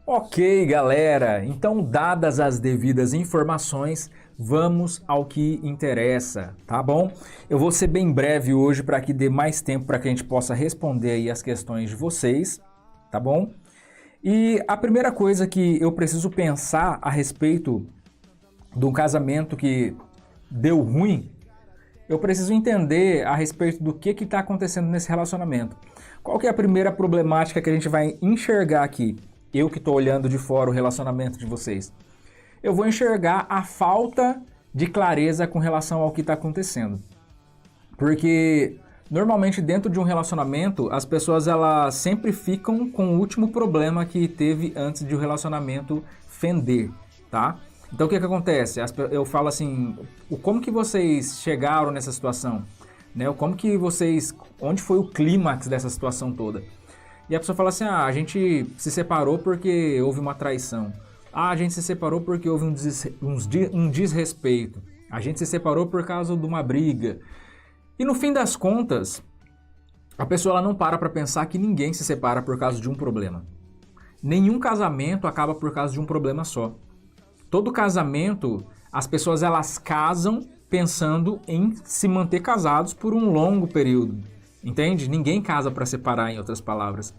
Ok, galera. Então, dadas as devidas informações, vamos ao que interessa, tá bom? Eu vou ser bem breve hoje para que dê mais tempo para que a gente possa responder aí as questões de vocês, tá bom? E a primeira coisa que eu preciso pensar a respeito de um casamento que deu ruim, eu preciso entender a respeito do que está acontecendo nesse relacionamento. Qual que é a primeira problemática que a gente vai enxergar aqui? Eu que estou olhando de fora o relacionamento de vocês. Eu vou enxergar a falta de clareza com relação ao que está acontecendo. Porque normalmente dentro de um relacionamento, as pessoas elas sempre ficam com o último problema que teve antes de o relacionamento fender, tá? Então o que acontece? Eu falo assim, como que vocês chegaram nessa situação? Né? Onde foi o clímax dessa situação toda? E a pessoa fala assim, a gente se separou porque houve uma traição. A gente se separou porque houve um desrespeito. A gente se separou por causa de uma briga. E no fim das contas, a pessoa ela não para pensar que ninguém se separa por causa de um problema. Nenhum casamento acaba por causa de um problema só. Todo casamento, as pessoas elas casam pensando em se manter casados por um longo período. Entende? Ninguém casa para separar, em outras palavras.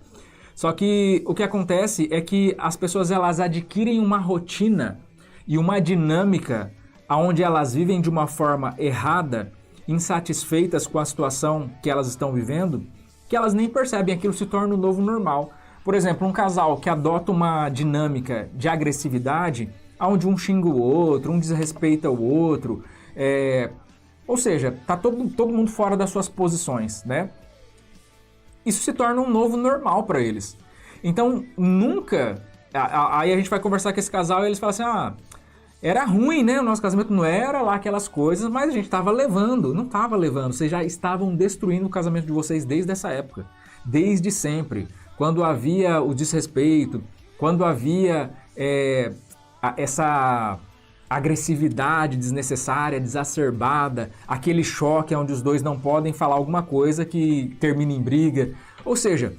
Só que o que acontece é que as pessoas elas adquirem uma rotina e uma dinâmica onde elas vivem de uma forma errada, insatisfeitas com a situação que elas estão vivendo, que elas nem percebem, aquilo se torna o novo normal. Por exemplo, um casal que adota uma dinâmica de agressividade, onde um xinga o outro, um desrespeita o outro, ou seja, tá todo mundo fora das suas posições, né? Isso se torna um novo normal para eles. Então, nunca... Aí a gente vai conversar com esse casal e eles falam assim, era ruim, né? O nosso casamento não era lá aquelas coisas, mas a gente estava levando. Não estava levando, vocês já estavam destruindo o casamento de vocês desde essa época. Desde sempre. Quando havia o desrespeito, quando havia essa agressividade desnecessária, exacerbada, aquele choque onde os dois não podem falar alguma coisa que termina em briga. Ou seja,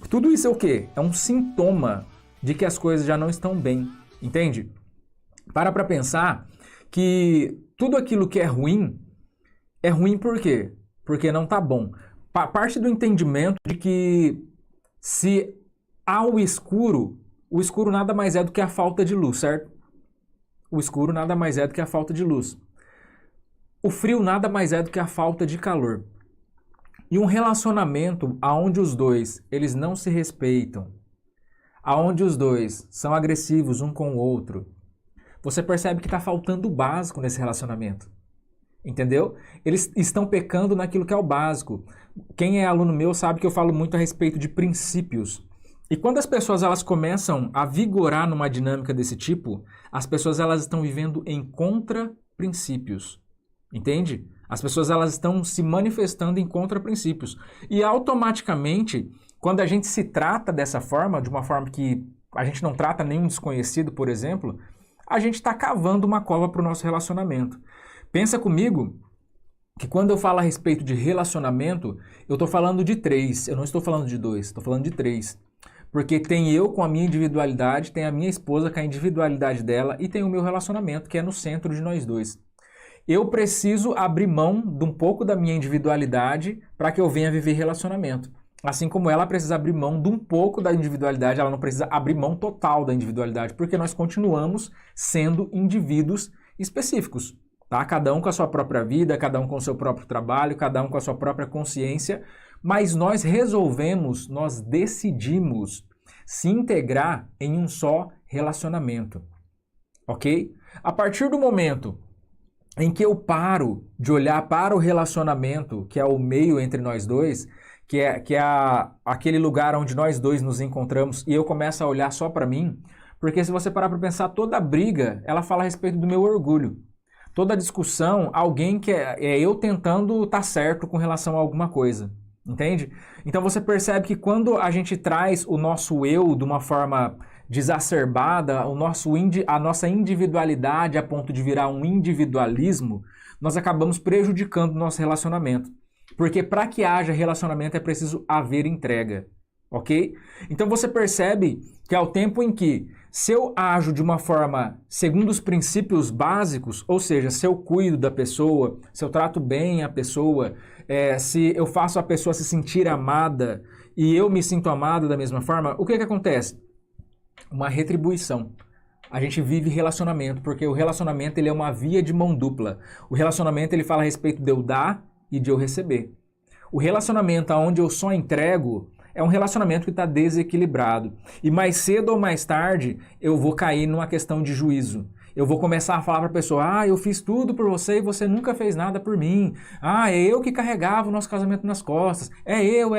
tudo isso é o quê? É um sintoma de que as coisas já não estão bem, entende? Para pensar que tudo aquilo que é ruim por quê? Porque não tá bom. Parte do entendimento de que se há o escuro nada mais é do que a falta de luz, certo? O escuro nada mais é do que a falta de luz. O frio nada mais é do que a falta de calor. E um relacionamento onde os dois eles não se respeitam, onde os dois são agressivos um com o outro, você percebe que está faltando o básico nesse relacionamento. Entendeu? Eles estão pecando naquilo que é o básico. Quem é aluno meu sabe que eu falo muito a respeito de princípios. E quando as pessoas elas começam a vigorar numa dinâmica desse tipo, as pessoas elas estão vivendo em contra-princípios. Entende? As pessoas elas estão se manifestando em contra-princípios. E automaticamente, quando a gente se trata dessa forma, de uma forma que a gente não trata nenhum desconhecido, por exemplo, a gente está cavando uma cova para o nosso relacionamento. Pensa comigo que quando eu falo a respeito de relacionamento, eu estou falando de 3, eu não estou falando de 2, estou falando de 3. Porque tem eu com a minha individualidade, tem a minha esposa com a individualidade dela e tem o meu relacionamento, que é no centro de nós dois. Eu preciso abrir mão de um pouco da minha individualidade para que eu venha viver relacionamento. Assim como ela precisa abrir mão de um pouco da individualidade, ela não precisa abrir mão total da individualidade, porque nós continuamos sendo indivíduos específicos. Tá? Cada um com a sua própria vida, cada um com o seu próprio trabalho, cada um com a sua própria consciência, mas nós decidimos se integrar em um só relacionamento, ok? A partir do momento em que eu paro de olhar para o relacionamento, que é o meio entre nós dois, que é aquele lugar onde nós dois nos encontramos, e eu começo a olhar só para mim, porque se você parar para pensar, toda briga, ela fala a respeito do meu orgulho. Toda discussão, alguém que é eu tentando estar certo com relação a alguma coisa. Entende? Então você percebe que quando a gente traz o nosso eu de uma forma desacerbada, a nossa individualidade a ponto de virar um individualismo, nós acabamos prejudicando o nosso relacionamento. Porque para que haja relacionamento é preciso haver entrega. ok? Então você percebe que ao tempo em que se eu ajo de uma forma segundo os princípios básicos, ou seja, se eu cuido da pessoa, se eu trato bem a pessoa, se eu faço a pessoa se sentir amada e eu me sinto amado da mesma forma, o que acontece? Uma retribuição. A gente vive relacionamento, porque o relacionamento ele é uma via de mão dupla. O relacionamento ele fala a respeito de eu dar e de eu receber. O relacionamento onde eu só entrego é um relacionamento que está desequilibrado. E mais cedo ou mais tarde eu vou cair numa questão de juízo. Eu vou começar a falar para a pessoa, eu fiz tudo por você e você nunca fez nada por mim. É eu que carregava o nosso casamento nas costas. É eu.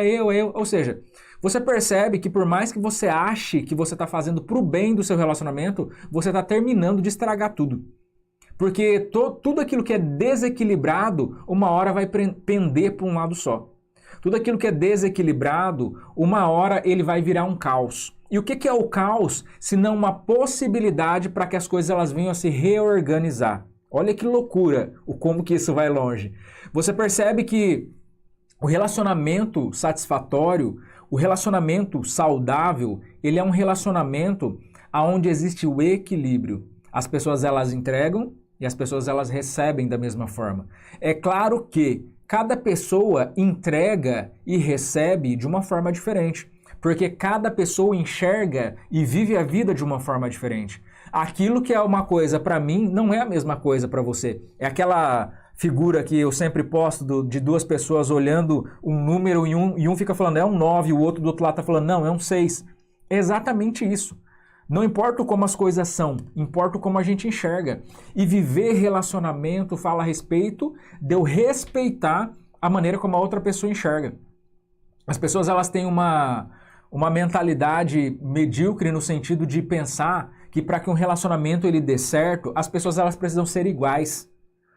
Ou seja, você percebe que por mais que você ache que você está fazendo para o bem do seu relacionamento, você está terminando de estragar tudo. Porque tudo aquilo que é desequilibrado, uma hora vai pender para um lado só. Tudo aquilo que é desequilibrado, uma hora ele vai virar um caos. E o que é o caos, se não uma possibilidade para que as coisas elas venham a se reorganizar? Olha que loucura, como que isso vai longe. Você percebe que o relacionamento satisfatório, o relacionamento saudável, ele é um relacionamento onde existe o equilíbrio. As pessoas elas entregam e as pessoas elas recebem da mesma forma. É claro que cada pessoa entrega e recebe de uma forma diferente, porque cada pessoa enxerga e vive a vida de uma forma diferente. Aquilo que é uma coisa para mim não é a mesma coisa para você. É aquela figura que eu sempre posto de duas pessoas olhando um número e um fica falando é um 9 e o outro do outro lado está falando não, é um 6. É exatamente isso. Não importa como as coisas são, importa como a gente enxerga. E viver relacionamento fala a respeito de eu respeitar a maneira como a outra pessoa enxerga. As pessoas elas têm uma mentalidade medíocre no sentido de pensar que para que um relacionamento ele dê certo, as pessoas elas precisam ser iguais.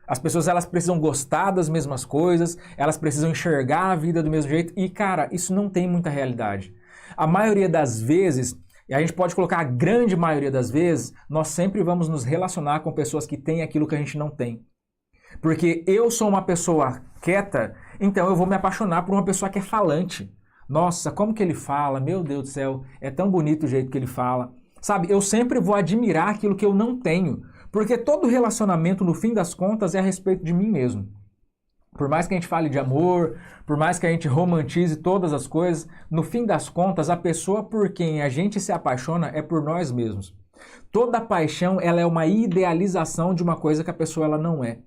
As pessoas elas precisam gostar das mesmas coisas, elas precisam enxergar a vida do mesmo jeito. E cara, isso não tem muita realidade. A maioria das vezes, e a gente pode colocar a grande maioria das vezes, nós sempre vamos nos relacionar com pessoas que têm aquilo que a gente não tem. Porque eu sou uma pessoa quieta, então eu vou me apaixonar por uma pessoa que é falante. Nossa, como que ele fala, meu Deus do céu, é tão bonito o jeito que ele fala. Sabe, eu sempre vou admirar aquilo que eu não tenho, porque todo relacionamento, no fim das contas, é a respeito de mim mesmo. Por mais que a gente fale de amor, por mais que a gente romantize todas as coisas, no fim das contas, a pessoa por quem a gente se apaixona é por nós mesmos. Toda paixão, ela é uma idealização de uma coisa que a pessoa ela não é.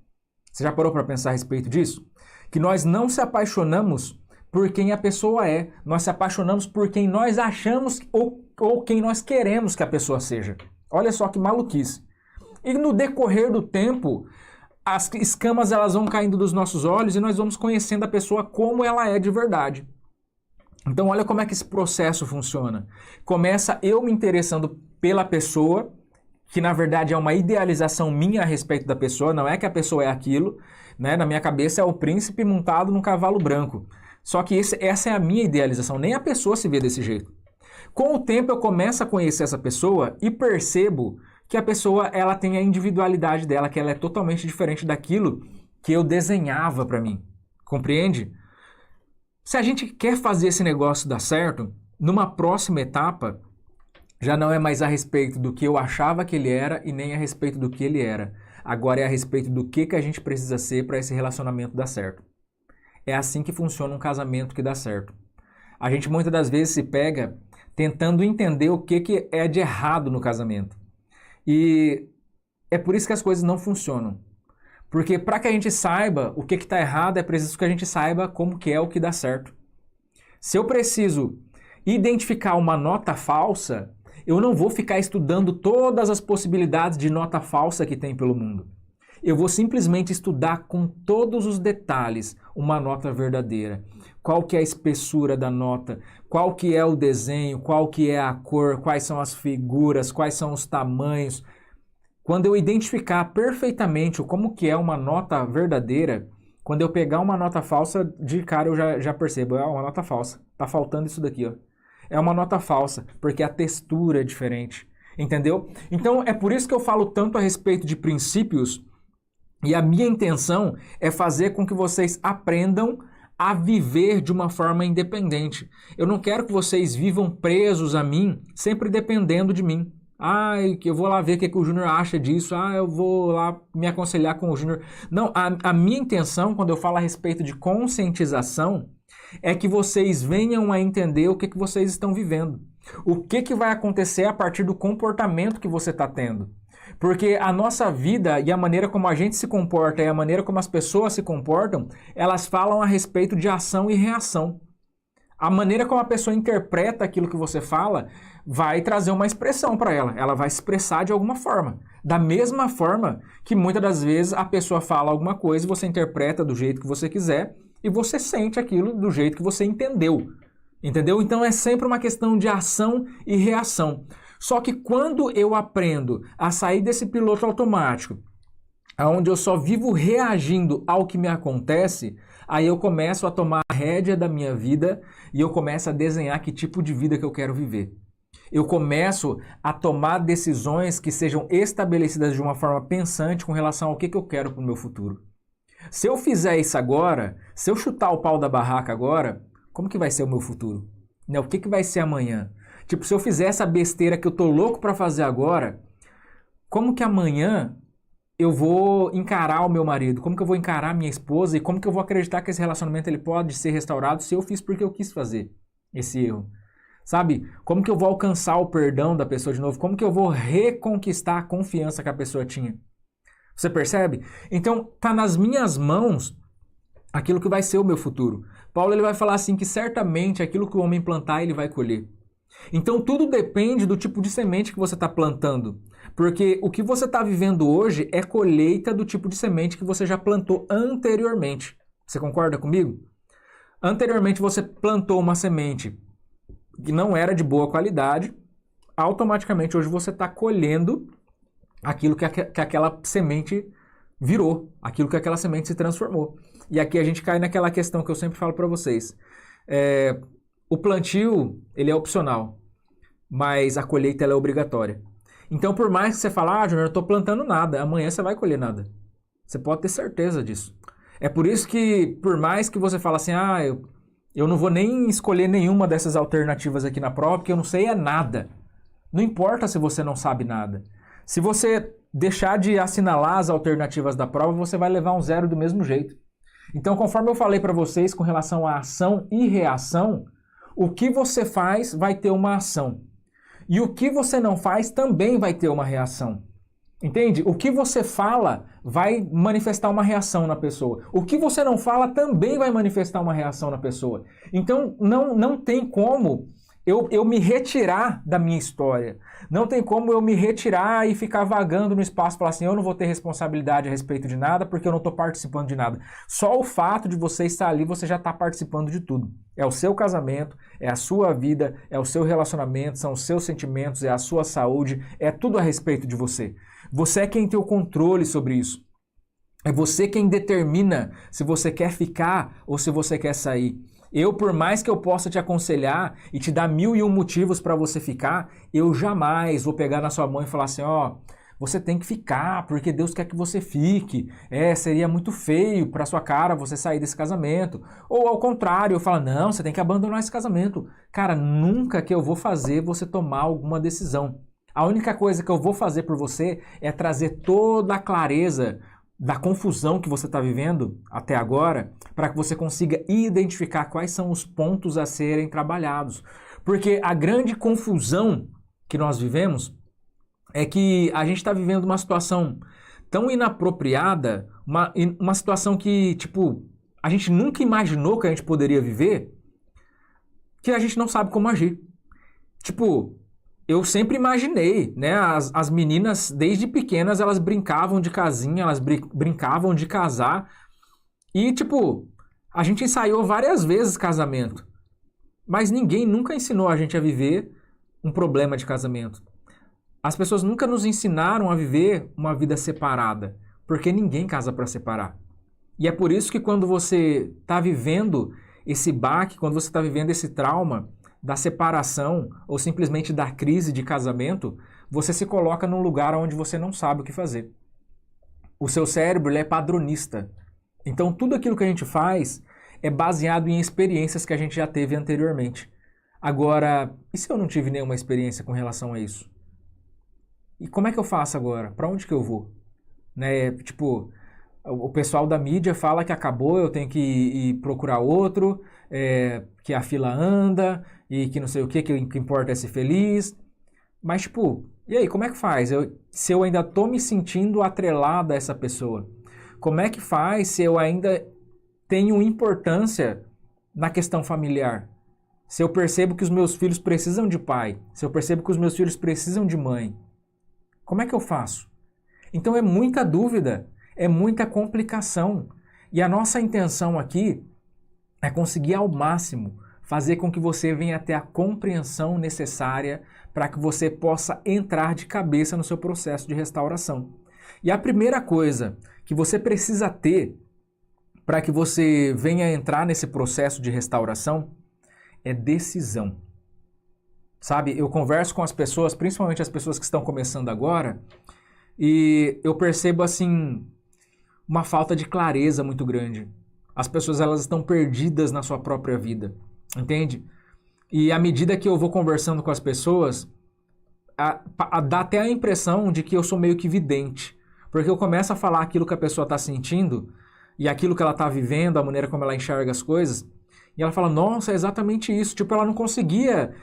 Você já parou para pensar a respeito disso? Que nós não se apaixonamos por quem a pessoa é, nós se apaixonamos por quem nós achamos ou quem nós queremos que a pessoa seja. Olha só que maluquice. E no decorrer do tempo, as escamas elas vão caindo dos nossos olhos e nós vamos conhecendo a pessoa como ela é de verdade. Então olha como é que esse processo funciona. Começa eu me interessando pela pessoa, que na verdade é uma idealização minha a respeito da pessoa, não é que a pessoa é aquilo, né? Na minha cabeça é o príncipe montado num cavalo branco. Só que essa é a minha idealização, nem a pessoa se vê desse jeito. Com o tempo eu começo a conhecer essa pessoa e percebo que a pessoa ela tem a individualidade dela, que ela é totalmente diferente daquilo que eu desenhava para mim. Compreende? Se a gente quer fazer esse negócio dar certo, numa próxima etapa, já não é mais a respeito do que eu achava que ele era e nem a respeito do que ele era. Agora é a respeito do que a gente precisa ser para esse relacionamento dar certo. É assim que funciona um casamento que dá certo. A gente muitas das vezes se pega tentando entender o que é de errado no casamento. E é por isso que as coisas não funcionam. Porque para que a gente saiba o que está errado, é preciso que a gente saiba como que é o que dá certo. Se eu preciso identificar uma nota falsa, eu não vou ficar estudando todas as possibilidades de nota falsa que tem pelo mundo. Eu vou simplesmente estudar com todos os detalhes uma nota verdadeira. Qual que é a espessura da nota, qual que é o desenho, qual que é a cor, quais são as figuras, quais são os tamanhos. Quando eu identificar perfeitamente como que é uma nota verdadeira, quando eu pegar uma nota falsa, de cara eu já percebo, é uma nota falsa. Tá faltando isso daqui, ó. É uma nota falsa, porque a textura é diferente. Entendeu? Então é por isso que eu falo tanto a respeito de princípios. E a minha intenção é fazer com que vocês aprendam a viver de uma forma independente. Eu não quero que vocês vivam presos a mim, sempre dependendo de mim. Que eu vou lá ver o que o Júnior acha disso. Eu vou lá me aconselhar com o Júnior. Não, a minha intenção, quando eu falo a respeito de conscientização, é que vocês venham a entender o que vocês estão vivendo. O que vai acontecer a partir do comportamento que você está tendo. Porque a nossa vida e a maneira como a gente se comporta e a maneira como as pessoas se comportam, elas falam a respeito de ação e reação. A maneira como a pessoa interpreta aquilo que você fala vai trazer uma expressão para ela. Ela vai se expressar de alguma forma. Da mesma forma que muitas das vezes a pessoa fala alguma coisa e você interpreta do jeito que você quiser e você sente aquilo do jeito que você entendeu. Entendeu? Então é sempre uma questão de ação e reação. Só que quando eu aprendo a sair desse piloto automático, onde eu só vivo reagindo ao que me acontece, aí eu começo a tomar a rédea da minha vida e eu começo a desenhar que tipo de vida que eu quero viver. Eu começo a tomar decisões que sejam estabelecidas de uma forma pensante com relação ao que eu quero para o meu futuro. Se eu fizer isso agora, se eu chutar o pau da barraca agora, como que vai ser o meu futuro? O que vai ser amanhã? Tipo, se eu fizer essa besteira que eu tô louco para fazer agora, como que amanhã eu vou encarar o meu marido? Como que eu vou encarar a minha esposa? E como que eu vou acreditar que esse relacionamento ele pode ser restaurado se eu fiz porque eu quis fazer esse erro? Sabe? Como que eu vou alcançar o perdão da pessoa de novo? Como que eu vou reconquistar a confiança que a pessoa tinha? Você percebe? Então, tá nas minhas mãos aquilo que vai ser o meu futuro. Paulo ele vai falar assim que certamente aquilo que o homem plantar, ele vai colher. Então tudo depende do tipo de semente que você está plantando. Porque o que você está vivendo hoje é colheita do tipo de semente que você já plantou anteriormente. Você concorda comigo? Anteriormente você plantou uma semente que não era de boa qualidade, automaticamente hoje você está colhendo aquilo que aquela semente virou, aquilo que aquela semente se transformou. E aqui a gente cai naquela questão que eu sempre falo para vocês. O plantio, ele é opcional, mas a colheita ela é obrigatória. Então, por mais que você fale, Júnior, eu estou plantando nada, amanhã você vai colher nada. Você pode ter certeza disso. É por isso que, por mais que você fale assim, eu não vou nem escolher nenhuma dessas alternativas aqui na prova, porque eu não sei é nada. Não importa se você não sabe nada. Se você deixar de assinalar as alternativas da prova, você vai levar um 0 do mesmo jeito. Então, conforme eu falei para vocês com relação à ação e reação, o que você faz vai ter uma ação. E o que você não faz também vai ter uma reação. Entende? O que você fala vai manifestar uma reação na pessoa. O que você não fala também vai manifestar uma reação na pessoa. Então, não tem como eu me retirar da minha história. Não tem como eu me retirar e ficar vagando no espaço e falar assim, eu não vou ter responsabilidade a respeito de nada porque eu não estou participando de nada. Só o fato de você estar ali, você já está participando de tudo. É o seu casamento, é a sua vida, é o seu relacionamento, são os seus sentimentos, é a sua saúde, é tudo a respeito de você. Você é quem tem o controle sobre isso. É você quem determina se você quer ficar ou se você quer sair. Eu, por mais que eu possa te aconselhar e te dar 1001 motivos para você ficar, eu jamais vou pegar na sua mão e falar assim, você tem que ficar, porque Deus quer que você fique. Seria muito feio para sua cara você sair desse casamento. Ou ao contrário, eu falo, não, você tem que abandonar esse casamento. Cara, nunca que eu vou fazer você tomar alguma decisão. A única coisa que eu vou fazer por você é trazer toda a clareza da confusão que você está vivendo até agora, para que você consiga identificar quais são os pontos a serem trabalhados. Porque a grande confusão que nós vivemos é que a gente está vivendo uma situação tão inapropriada, uma situação que, a gente nunca imaginou que a gente poderia viver, que a gente não sabe como agir. Eu sempre imaginei, né? As meninas, desde pequenas, elas brincavam de casinha, elas brincavam de casar. E, a gente ensaiou várias vezes casamento. Mas ninguém nunca ensinou a gente a viver um problema de casamento. As pessoas nunca nos ensinaram a viver uma vida separada. Porque ninguém casa para separar. E é por isso que quando você está vivendo esse baque, quando você está vivendo esse trauma da separação ou simplesmente da crise de casamento, você se coloca num lugar onde você não sabe o que fazer. O seu cérebro ele é padronista. Então tudo aquilo que a gente faz é baseado em experiências que a gente já teve anteriormente. Agora, e se eu não tive nenhuma experiência com relação a isso? E como é que eu faço agora? Para onde que eu vou? Né? Tipo, o pessoal da mídia fala que acabou, eu tenho que ir procurar outro, que a fila anda e que não sei o que o que importa é ser feliz. Mas, tipo, e aí, como é que faz? Se eu ainda tô me sentindo atrelado a essa pessoa? Como é que faz se eu ainda tenho importância na questão familiar? Se eu percebo que os meus filhos precisam de pai, se eu percebo que os meus filhos precisam de mãe, como é que eu faço? Então é muita dúvida, é muita complicação. E a nossa intenção aqui é conseguir ao máximo fazer com que você venha ter a compreensão necessária para que você possa entrar de cabeça no seu processo de restauração. E a primeira coisa que você precisa ter para que você venha entrar nesse processo de restauração é decisão. Sabe, eu converso com as pessoas, principalmente as pessoas que estão começando agora, e eu percebo assim uma falta de clareza muito grande. As pessoas elas estão perdidas na sua própria vida, entende? E à medida que eu vou conversando com as pessoas, dá até a impressão de que eu sou meio que vidente, porque eu começo a falar aquilo que a pessoa está sentindo e aquilo que ela está vivendo, a maneira como ela enxerga as coisas, e ela fala, nossa, é exatamente isso. Tipo, ela não conseguia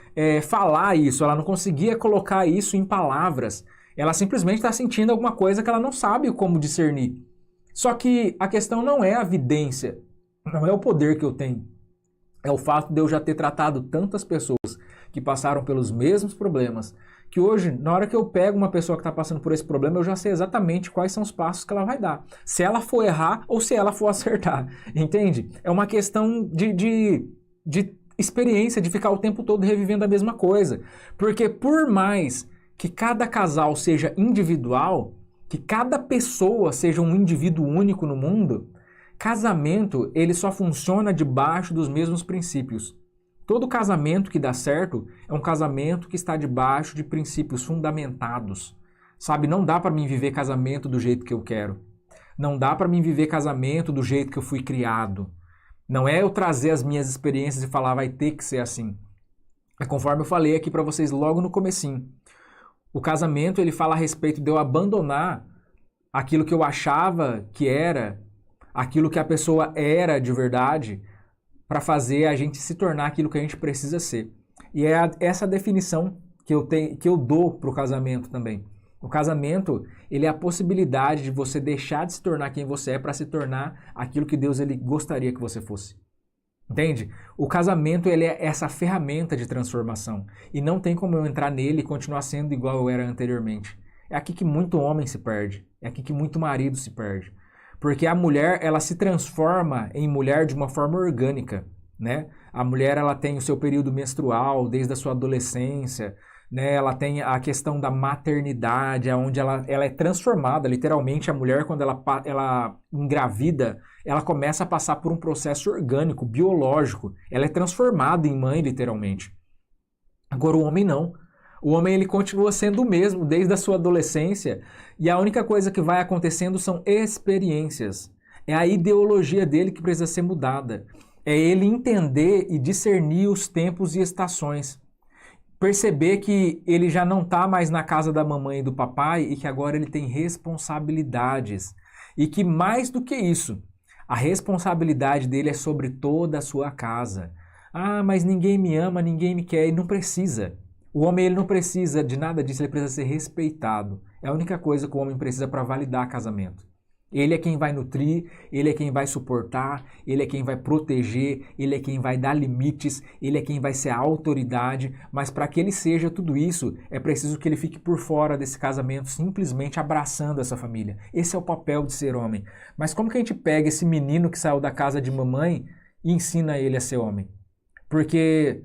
falar isso, ela não conseguia colocar isso em palavras. Ela simplesmente está sentindo alguma coisa que ela não sabe como discernir. Só que a questão não é a vidência, não é o poder que eu tenho. É o fato de eu já ter tratado tantas pessoas que passaram pelos mesmos problemas, que hoje, na hora que eu pego uma pessoa que está passando por esse problema, eu já sei exatamente quais são os passos que ela vai dar. Se ela for errar ou se ela for acertar, entende? É uma questão de experiência, de ficar o tempo todo revivendo a mesma coisa. Porque por mais que cada casal seja individual, que cada pessoa seja um indivíduo único no mundo, casamento, ele só funciona debaixo dos mesmos princípios. Todo casamento que dá certo é um casamento que está debaixo de princípios fundamentados. Sabe, não dá para mim viver casamento do jeito que eu quero. Não dá para mim viver casamento do jeito que eu fui criado. Não é eu trazer as minhas experiências e falar vai ter que ser assim. É conforme eu falei aqui para vocês logo no comecinho. O casamento, ele fala a respeito de eu abandonar aquilo que eu achava que era, aquilo que a pessoa era de verdade, para fazer a gente se tornar aquilo que a gente precisa ser. E é essa definição que eu dou para o casamento também. O casamento, ele é a possibilidade de você deixar de se tornar quem você é para se tornar aquilo que Deus ele gostaria que você fosse. Entende? O casamento, ele é essa ferramenta de transformação. E não tem como eu entrar nele e continuar sendo igual eu era anteriormente. É aqui que muito homem se perde. É aqui que muito marido se perde. Porque a mulher, ela se transforma em mulher de uma forma orgânica, né? A mulher, ela tem o seu período menstrual desde a sua adolescência, né? Ela tem a questão da maternidade, onde ela é transformada, literalmente a mulher, quando ela engravida, ela começa a passar por um processo orgânico, biológico. Ela é transformada em mãe, literalmente. Agora o homem não. O homem ele continua sendo o mesmo desde a sua adolescência e a única coisa que vai acontecendo são experiências. É a ideologia dele que precisa ser mudada. É ele entender e discernir os tempos e estações. Perceber que ele já não está mais na casa da mamãe e do papai e que agora ele tem responsabilidades. E que mais do que isso, a responsabilidade dele é sobre toda a sua casa. Ah, mas ninguém me ama, ninguém me quer e não precisa. O homem ele não precisa de nada disso, ele precisa ser respeitado. É a única coisa que o homem precisa para validar casamento. Ele é quem vai nutrir, ele é quem vai suportar, ele é quem vai proteger, ele é quem vai dar limites, ele é quem vai ser a autoridade, mas para que ele seja tudo isso, é preciso que ele fique por fora desse casamento, simplesmente abraçando essa família. Esse é o papel de ser homem. Mas como que a gente pega esse menino que saiu da casa de mamãe e ensina ele a ser homem? Porque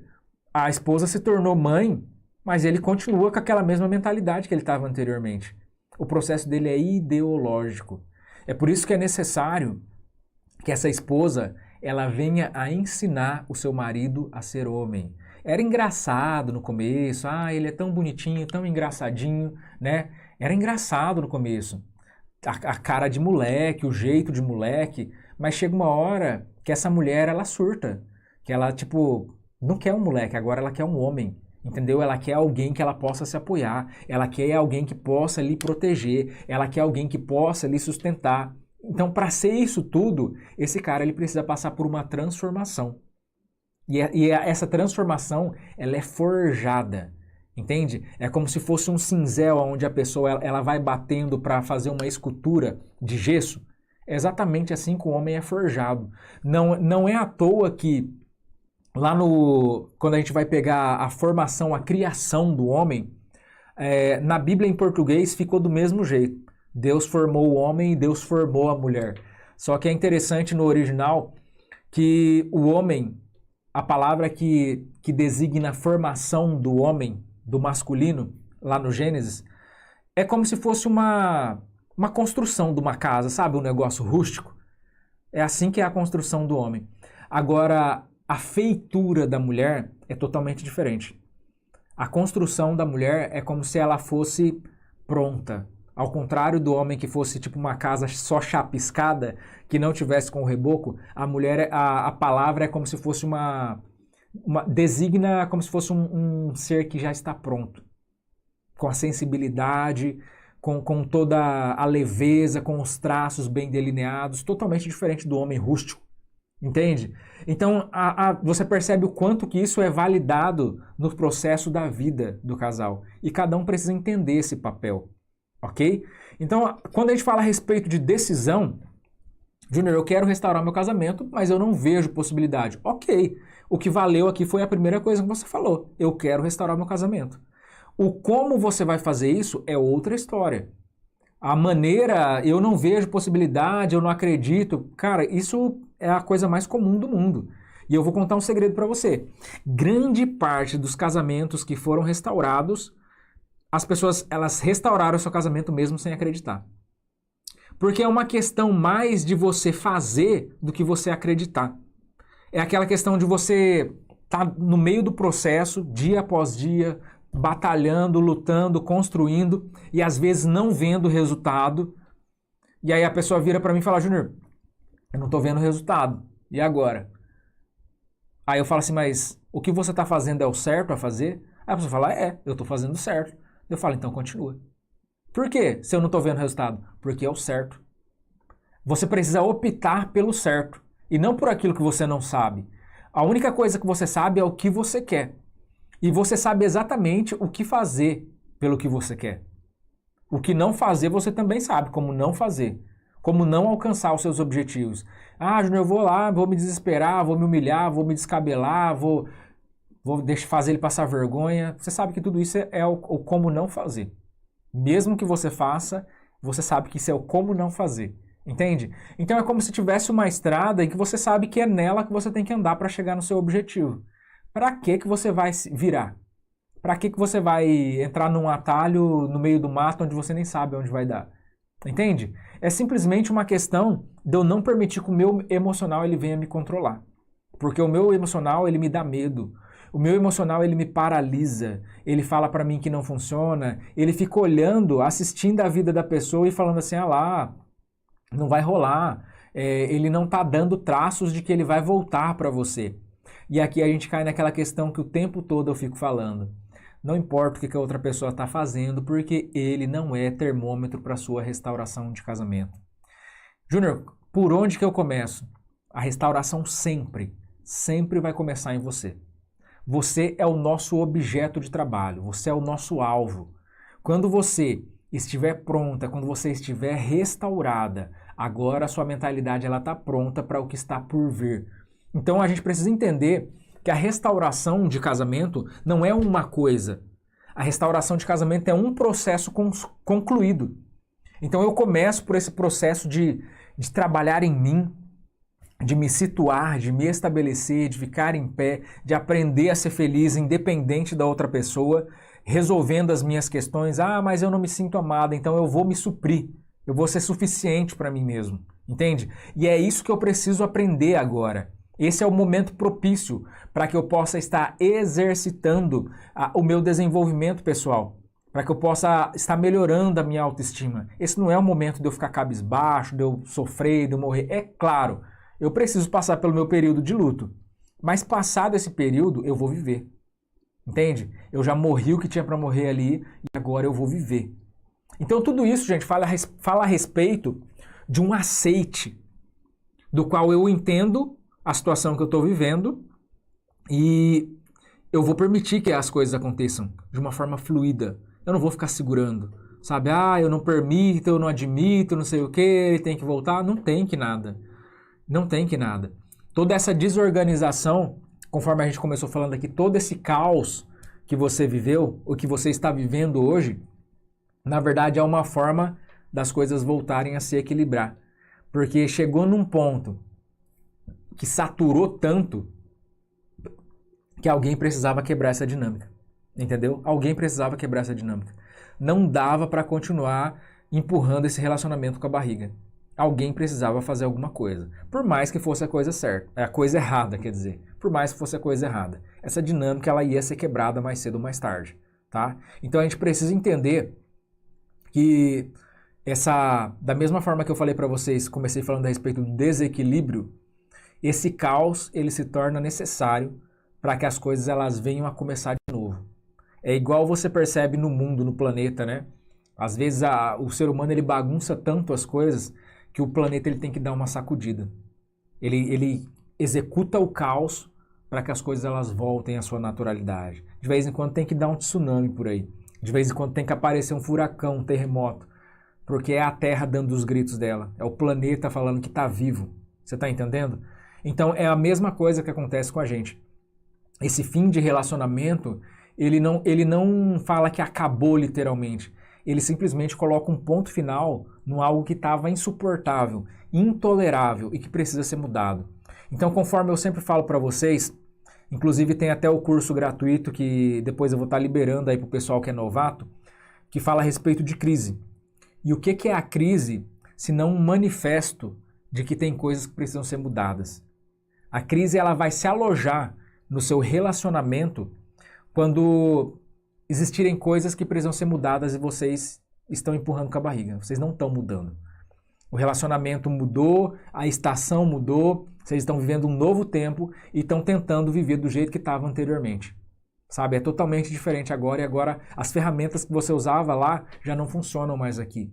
a esposa se tornou mãe, mas ele continua com aquela mesma mentalidade que ele estava anteriormente. O processo dele é ideológico. É por isso que é necessário que essa esposa ela venha a ensinar o seu marido a ser homem. Era engraçado no começo, ele é tão bonitinho, tão engraçadinho, né? Era engraçado no começo. A cara de moleque, o jeito de moleque, mas chega uma hora que essa mulher, ela surta, que ela, tipo, não quer um moleque, agora ela quer um homem, entendeu? Ela quer alguém que ela possa se apoiar, ela quer alguém que possa lhe proteger, ela quer alguém que possa lhe sustentar. Então, para ser isso tudo, esse cara ele precisa passar por uma transformação. Essa transformação, ela é forjada, entende? É como se fosse um cinzel onde a pessoa ela vai batendo para fazer uma escultura de gesso. É exatamente assim que o homem é forjado. Não é à toa que lá quando a gente vai pegar a formação, a criação do homem, na Bíblia em português ficou do mesmo jeito. Deus formou o homem e Deus formou a mulher. Só que é interessante no original que o homem, a palavra que designa a formação do homem, do masculino, lá no Gênesis, é como se fosse uma construção de uma casa, sabe? Um negócio rústico. É assim que é a construção do homem. Agora, a feitura da mulher é totalmente diferente. A construção da mulher é como se ela fosse pronta. Ao contrário do homem que fosse tipo uma casa só chapiscada, que não tivesse com o reboco, a mulher, a palavra é como se fosse designa como se fosse um ser que já está pronto. Com a sensibilidade, com toda a leveza, com os traços bem delineados, totalmente diferente do homem rústico. Entende? Então, você percebe o quanto que isso é validado no processo da vida do casal. E cada um precisa entender esse papel. Ok? Então, quando a gente fala a respeito de decisão, Júnior, eu quero restaurar meu casamento, mas eu não vejo possibilidade. Ok. O que valeu aqui foi a primeira coisa que você falou. Eu quero restaurar meu casamento. O como você vai fazer isso é outra história. A maneira, eu não vejo possibilidade, eu não acredito. Cara, isso é a coisa mais comum do mundo. E eu vou contar um segredo para você. Grande parte dos casamentos que foram restaurados, as pessoas, elas restauraram o seu casamento mesmo sem acreditar. Porque é uma questão mais de você fazer do que você acreditar. É aquela questão de você estar no meio do processo, dia após dia, batalhando, lutando, construindo, e às vezes não vendo o resultado. E aí a pessoa vira para mim e fala, Júnior, eu não estou vendo o resultado. E agora? Aí eu falo assim, mas o que você está fazendo é o certo a fazer? Aí a pessoa fala, eu estou fazendo certo. Eu falo, então continua. Por quê? Se eu não estou vendo o resultado? Porque é o certo. Você precisa optar pelo certo e não por aquilo que você não sabe. A única coisa que você sabe é o que você quer. E você sabe exatamente o que fazer pelo que você quer. O que não fazer você também sabe como não fazer. Como não alcançar os seus objetivos. Ah, Júnior, eu vou lá, vou me desesperar, vou me humilhar, vou me descabelar, vou fazer ele passar vergonha. Você sabe que tudo isso é o como não fazer. Mesmo que você faça, você sabe que isso é o como não fazer. Entende? Então é como se tivesse uma estrada e que você sabe que é nela que você tem que andar para chegar no seu objetivo. Para que você vai virar? Para que você vai entrar num atalho no meio do mato onde você nem sabe onde vai dar? Entende? É simplesmente uma questão de eu não permitir que o meu emocional ele venha me controlar. Porque o meu emocional ele me dá medo. O meu emocional ele me paralisa. Ele fala para mim que não funciona. Ele fica olhando, assistindo a vida da pessoa e falando assim, ah lá, não vai rolar. Ele não está dando traços de que ele vai voltar para você. E aqui a gente cai naquela questão que o tempo todo eu fico falando. Não importa o que a outra pessoa está fazendo, porque ele não é termômetro para a sua restauração de casamento. Júnior, por onde que eu começo? A restauração sempre vai começar em você. Você é o nosso objeto de trabalho, você é o nosso alvo. Quando você estiver pronta, quando você estiver restaurada, agora a sua mentalidade está pronta para o que está por vir. Então a gente precisa entender que a restauração de casamento não é uma coisa. A restauração de casamento é um processo concluído. Então eu começo por esse processo de trabalhar em mim, de me situar, de me estabelecer, de ficar em pé, de aprender a ser feliz independente da outra pessoa, resolvendo as minhas questões. Ah, mas eu não me sinto amada, então eu vou me suprir. Eu vou ser suficiente para mim mesmo, entende? E é isso que eu preciso aprender agora. Esse é o momento propício para que eu possa estar exercitando o meu desenvolvimento pessoal. para que eu possa estar melhorando a minha autoestima. Esse não é o momento de eu ficar cabisbaixo, de eu sofrer, de eu morrer. É claro, eu preciso passar pelo meu período de luto, mas passado esse período eu vou viver. Entende? Eu já morri o que tinha para morrer ali e agora eu vou viver. Então tudo isso, gente, fala a respeito de um aceite, do qual eu entendo a situação que eu estou vivendo e eu vou permitir que as coisas aconteçam de uma forma fluida. Eu não vou ficar segurando, sabe? Ah, eu não permito, eu não admito, não sei o que, ele tem que voltar. Não tem que nada. Não tem que nada. Toda essa desorganização, conforme a gente começou falando aqui, todo esse caos que você viveu, o que você está vivendo hoje, na verdade é uma forma das coisas voltarem a se equilibrar. Porque chegou num ponto que saturou tanto que alguém precisava quebrar essa dinâmica. Entendeu? Alguém precisava quebrar essa dinâmica. Não dava para continuar empurrando esse relacionamento com a barriga. Alguém precisava fazer alguma coisa. Por mais que fosse a coisa certa, a coisa errada, quer dizer. Por mais que fosse a coisa errada. Essa dinâmica ela ia ser quebrada mais cedo ou mais tarde, tá? Então a gente precisa entender que da mesma forma que eu falei para vocês, comecei falando a respeito do desequilíbrio, esse caos ele se torna necessário para que as coisas elas venham a começar de novo. É igual você percebe no mundo, no planeta, né? Às vezes o ser humano ele bagunça tanto as coisas que o planeta ele tem que dar uma sacudida. Ele executa o caos para que as coisas elas voltem à sua naturalidade. De vez em quando tem que dar um tsunami por aí. De vez em quando tem que aparecer um furacão, um terremoto. Porque é a Terra dando os gritos dela. É o planeta falando que está vivo. Você está entendendo? Então é a mesma coisa que acontece com a gente. Esse fim de relacionamento, ele não fala que acabou literalmente. Ele simplesmente coloca um ponto final no algo que estava insuportável, intolerável e que precisa ser mudado. Então, conforme eu sempre falo para vocês, inclusive tem até o curso gratuito que depois eu vou estar liberando aí para o pessoal que é novato, que fala a respeito de crise. E o que é a crise se não um manifesto de que tem coisas que precisam ser mudadas? A crise ela vai se alojar no seu relacionamento quando existirem coisas que precisam ser mudadas e vocês estão empurrando com a barriga. Vocês não estão mudando. O relacionamento mudou, a estação mudou, vocês estão vivendo um novo tempo e estão tentando viver do jeito que estava anteriormente. Sabe? É totalmente diferente agora e agora as ferramentas que você usava lá já não funcionam mais aqui.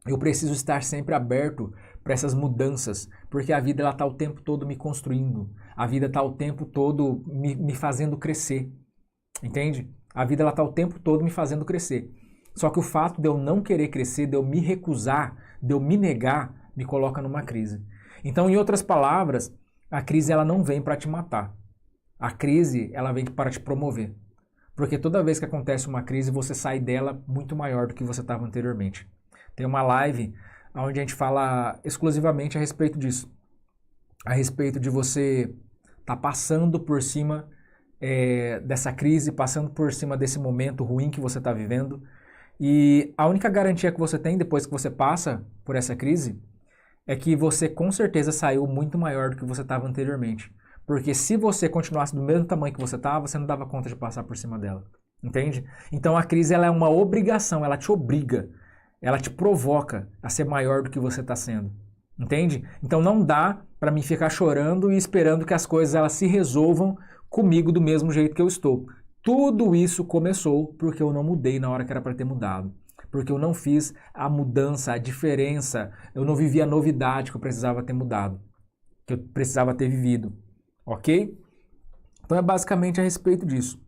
Eu preciso estar sempre aberto para essas mudanças, porque a vida está o tempo todo me construindo. A vida está o tempo todo me fazendo crescer. Entende? A vida está o tempo todo me fazendo crescer. Só que o fato de eu não querer crescer, de eu me recusar, de eu me negar, me coloca numa crise. Então, em outras palavras, a crise ela não vem para te matar. A crise ela vem para te promover. Porque toda vez que acontece uma crise, você sai dela muito maior do que você estava anteriormente. Tem uma live onde a gente fala exclusivamente a respeito disso. A respeito de você estar passando por cima dessa crise, passando por cima desse momento ruim que você está vivendo. E a única garantia que você tem depois que você passa por essa crise é que você com certeza saiu muito maior do que você estava anteriormente. Porque se você continuasse do mesmo tamanho que você estava, você não dava conta de passar por cima dela. Entende? Então a crise ela é uma obrigação, ela te obriga. Ela te provoca a ser maior do que você está sendo. Entende? Então não dá para mim ficar chorando e esperando que as coisas elas se resolvam comigo do mesmo jeito que eu estou. Tudo isso começou porque eu não mudei na hora que era para ter mudado. Porque eu não fiz a mudança, a diferença, eu não vivi a novidade que eu precisava ter mudado, que eu precisava ter vivido. Ok? Então é basicamente a respeito disso.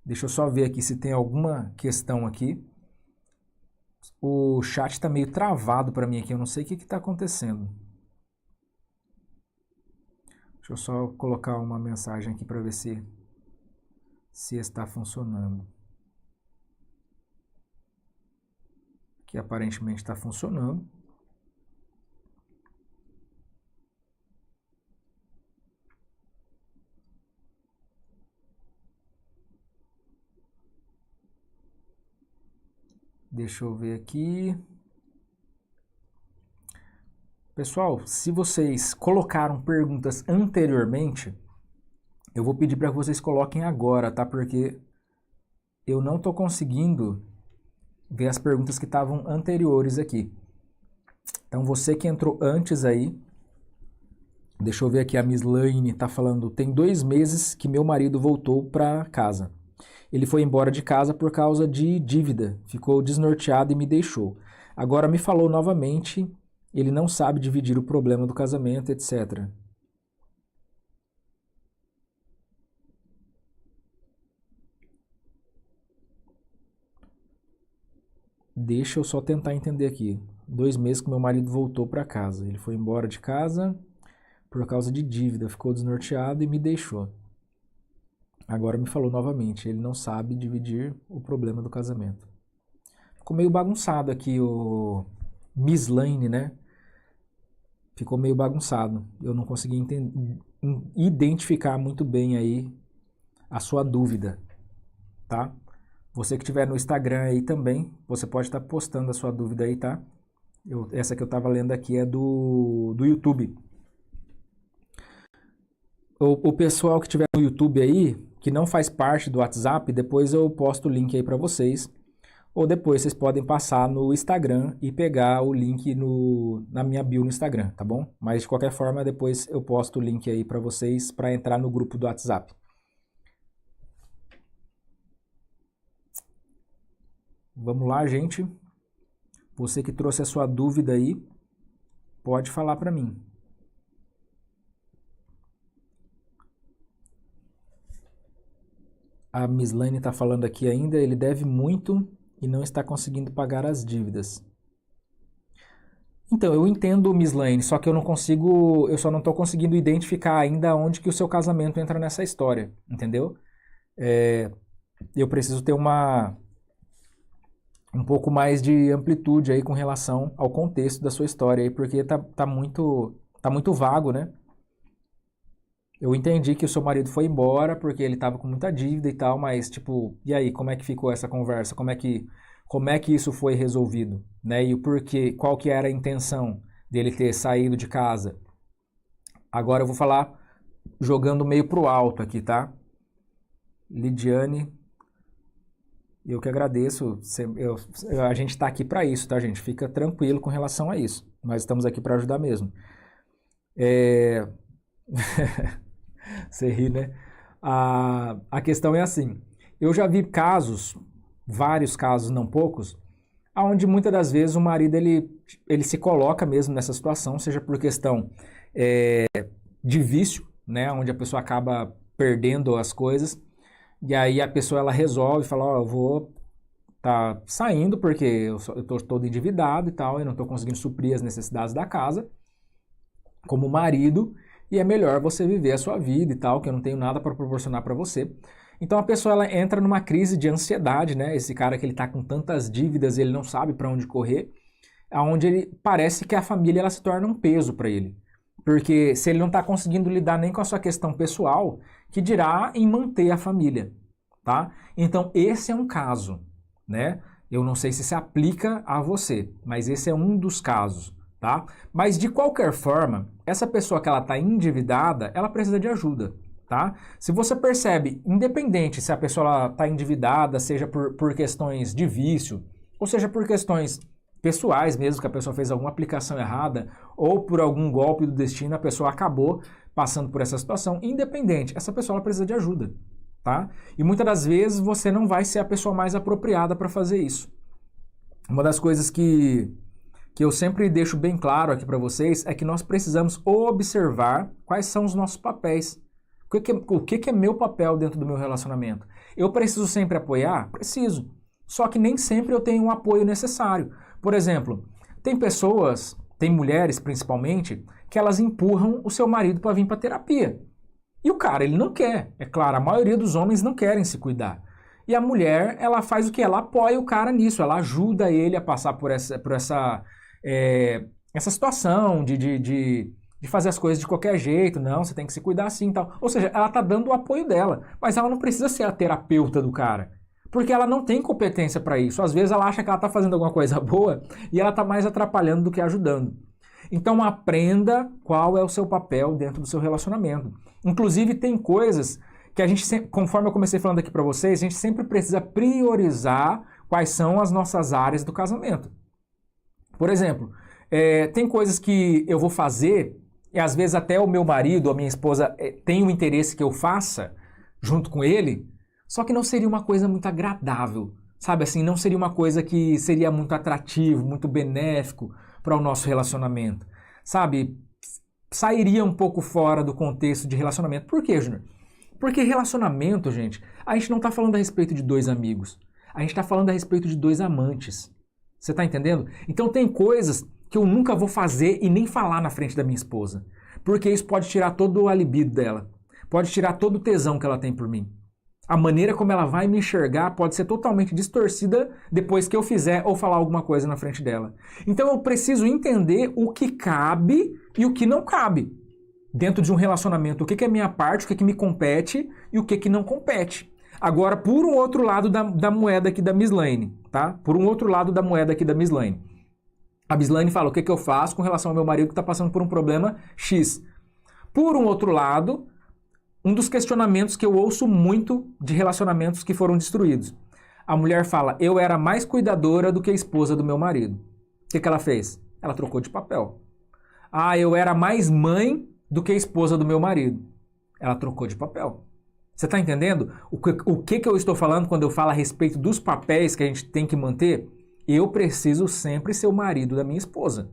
Deixa eu só ver aqui se tem alguma questão aqui. O chat está meio travado para mim aqui, eu não sei o que está acontecendo. Deixa eu só colocar uma mensagem aqui para ver se está funcionando. Que aparentemente está funcionando. Deixa eu ver aqui. Pessoal, se vocês colocaram perguntas anteriormente, eu vou pedir para que vocês coloquem agora, tá? Porque eu não tô conseguindo ver as perguntas que estavam anteriores aqui. Então você que entrou antes aí, deixa eu ver aqui, a Miss Lane tá falando, tem 2 meses que meu marido voltou para casa. Ele foi embora de casa por causa de dívida, ficou desnorteado e me deixou. Agora me falou novamente, ele não sabe dividir o problema do casamento, etc. Deixa eu só tentar entender aqui. 2 meses que meu marido voltou para casa. Ele foi embora de casa por causa de dívida, ficou desnorteado e me deixou. Agora me falou novamente, ele não sabe dividir o problema do casamento. Ficou meio bagunçado aqui o Miss Lane, né? Ficou meio bagunçado. Eu não consegui identificar muito bem aí a sua dúvida, tá? Você que estiver no Instagram aí também, você pode estar postando a sua dúvida aí, tá? Essa que eu estava lendo aqui é do YouTube. O pessoal que estiver no YouTube aí, que não faz parte do WhatsApp, depois eu posto o link aí para vocês. Ou depois vocês podem passar no Instagram e pegar o link na minha bio no Instagram, tá bom? Mas de qualquer forma, depois eu posto o link aí para vocês para entrar no grupo do WhatsApp. Vamos lá, gente. Você que trouxe a sua dúvida aí, pode falar para mim. A Miss Lane está falando aqui ainda, ele deve muito e não está conseguindo pagar as dívidas. Então, eu entendo, Miss Lane, só que eu só não estou conseguindo identificar ainda onde que o seu casamento entra nessa história, entendeu? Eu preciso ter um pouco mais de amplitude aí com relação ao contexto da sua história aí, porque tá muito vago, né? Eu entendi que o seu marido foi embora porque ele estava com muita dívida e tal, mas tipo, e aí, como é que ficou essa conversa? Como é que isso foi resolvido, né? E o porquê, qual que era a intenção dele ter saído de casa? Agora eu vou falar jogando meio pro alto aqui, tá? Lidiane, eu que agradeço. A gente tá aqui para isso, tá, gente? Fica tranquilo com relação a isso. Nós estamos aqui para ajudar mesmo. Você ri, né? A questão é assim, eu já vi casos, vários casos, não poucos, onde muitas das vezes o marido ele se coloca mesmo nessa situação, seja por questão de vício, né? Onde a pessoa acaba perdendo as coisas, e aí a pessoa ela resolve, fala, ó, eu vou tá saindo porque eu tô todo endividado e tal, eu não tô conseguindo suprir as necessidades da casa, como marido, e é melhor você viver a sua vida e tal, que eu não tenho nada para proporcionar para você. Então a pessoa ela entra numa crise de ansiedade, né? Esse cara que ele tá com tantas dívidas, ele não sabe para onde correr, aonde ele parece que a família ela se torna um peso para ele. Porque se ele não tá conseguindo lidar nem com a sua questão pessoal, que dirá em manter a família, tá? Então esse é um caso, né? Eu não sei se se aplica a você, mas esse é um dos casos. Tá? Mas de qualquer forma, essa pessoa que ela está endividada, ela precisa de ajuda, tá? Se você percebe, independente se a pessoa está endividada, seja por questões de vício, ou seja por questões pessoais mesmo, que a pessoa fez alguma aplicação errada, ou por algum golpe do destino, a pessoa acabou passando por essa situação, independente, essa pessoa ela precisa de ajuda, tá? E muitas das vezes você não vai ser a pessoa mais apropriada para fazer isso. Uma das coisas que eu sempre deixo bem claro aqui para vocês é que nós precisamos observar quais são os nossos papéis. O que é meu papel dentro do meu relacionamento? Eu preciso sempre apoiar? Preciso. Só que nem sempre eu tenho o apoio necessário. Por exemplo, tem pessoas, tem mulheres principalmente, que elas empurram o seu marido para vir para terapia. E o cara, ele não quer. É claro, a maioria dos homens não querem se cuidar. E a mulher, ela faz o quê? Ela apoia o cara nisso, ela ajuda ele a passar por essa situação de fazer as coisas de qualquer jeito, não, você tem que se cuidar assim e tal. Ou seja, ela tá dando o apoio dela, mas ela não precisa ser a terapeuta do cara, porque ela não tem competência para isso. Às vezes ela acha que ela tá fazendo alguma coisa boa e ela tá mais atrapalhando do que ajudando. Então aprenda qual é o seu papel dentro do seu relacionamento. Inclusive tem coisas que a gente, conforme eu comecei falando aqui para vocês, a gente sempre precisa priorizar quais são as nossas áreas do casamento. Por exemplo, tem coisas que eu vou fazer, e às vezes até o meu marido ou a minha esposa tem o interesse que eu faça junto com ele, só que não seria uma coisa muito agradável, sabe assim, não seria uma coisa que seria muito atrativo, muito benéfico para o nosso relacionamento, sabe? Sairia um pouco fora do contexto de relacionamento. Por quê, Júnior? Porque relacionamento, gente, a gente não está falando a respeito de dois amigos, a gente está falando a respeito de dois amantes. Você está entendendo? Então tem coisas que eu nunca vou fazer e nem falar na frente da minha esposa, porque isso pode tirar todo a libido dela, pode tirar todo o tesão que ela tem por mim. A maneira como ela vai me enxergar pode ser totalmente distorcida depois que eu fizer ou falar alguma coisa na frente dela. Então eu preciso entender o que cabe e o que não cabe dentro de um relacionamento. O que é minha parte, o que me compete e o que não compete. Agora, por um outro lado da moeda aqui da Miss Lane, tá? Por um outro lado da moeda aqui da Miss Lane. A Miss Lane fala o que eu faço com relação ao meu marido que está passando por um problema X. Por um outro lado, um dos questionamentos que eu ouço muito de relacionamentos que foram destruídos. A mulher fala, eu era mais cuidadora do que a esposa do meu marido. O que ela fez? Ela trocou de papel. Ah, eu era mais mãe do que a esposa do meu marido. Ela trocou de papel. Você está entendendo o que eu estou falando quando eu falo a respeito dos papéis que a gente tem que manter? Eu preciso sempre ser o marido da minha esposa.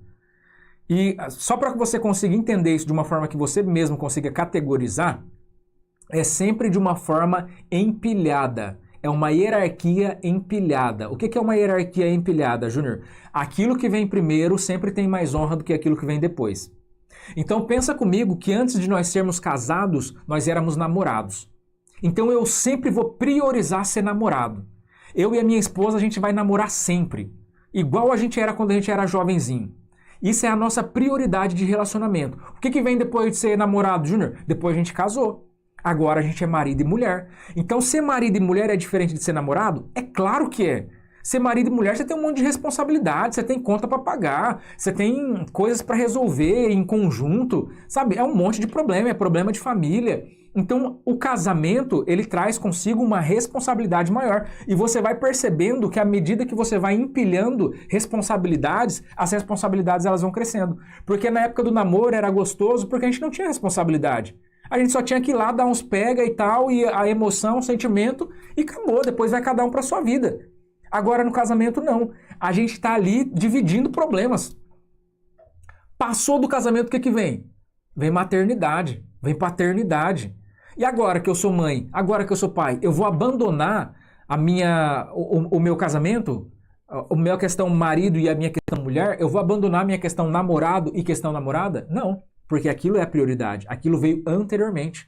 E só para que você consiga entender isso de uma forma que você mesmo consiga categorizar, é sempre de uma forma empilhada. É uma hierarquia empilhada. O que é uma hierarquia empilhada, Júnior? Aquilo que vem primeiro sempre tem mais honra do que aquilo que vem depois. Então pensa comigo que antes de nós sermos casados, nós éramos namorados. Então eu sempre vou priorizar ser namorado. Eu e a minha esposa, a gente vai namorar sempre. Igual a gente era quando a gente era jovenzinho. Isso é a nossa prioridade de relacionamento. O que vem depois de ser namorado, Júnior? Depois a gente casou. Agora a gente é marido e mulher. Então ser marido e mulher é diferente de ser namorado? É claro que é. Ser marido e mulher, você tem um monte de responsabilidade, você tem conta para pagar, você tem coisas para resolver em conjunto, sabe? É um monte de problema, é problema de família. Então, o casamento, ele traz consigo uma responsabilidade maior. E você vai percebendo que à medida que você vai empilhando responsabilidades, as responsabilidades elas vão crescendo. Porque na época do namoro era gostoso porque a gente não tinha responsabilidade. A gente só tinha que ir lá dar uns pega e tal, e a emoção, o sentimento, e acabou. Depois vai cada um para sua vida. Agora no casamento não. A gente está ali dividindo problemas. Passou do casamento, o que vem? Vem maternidade, vem paternidade. E agora que eu sou mãe, agora que eu sou pai, eu vou abandonar o meu casamento, a minha questão marido e a minha questão mulher? Eu vou abandonar a minha questão namorado e questão namorada? Não, porque aquilo é a prioridade, aquilo veio anteriormente.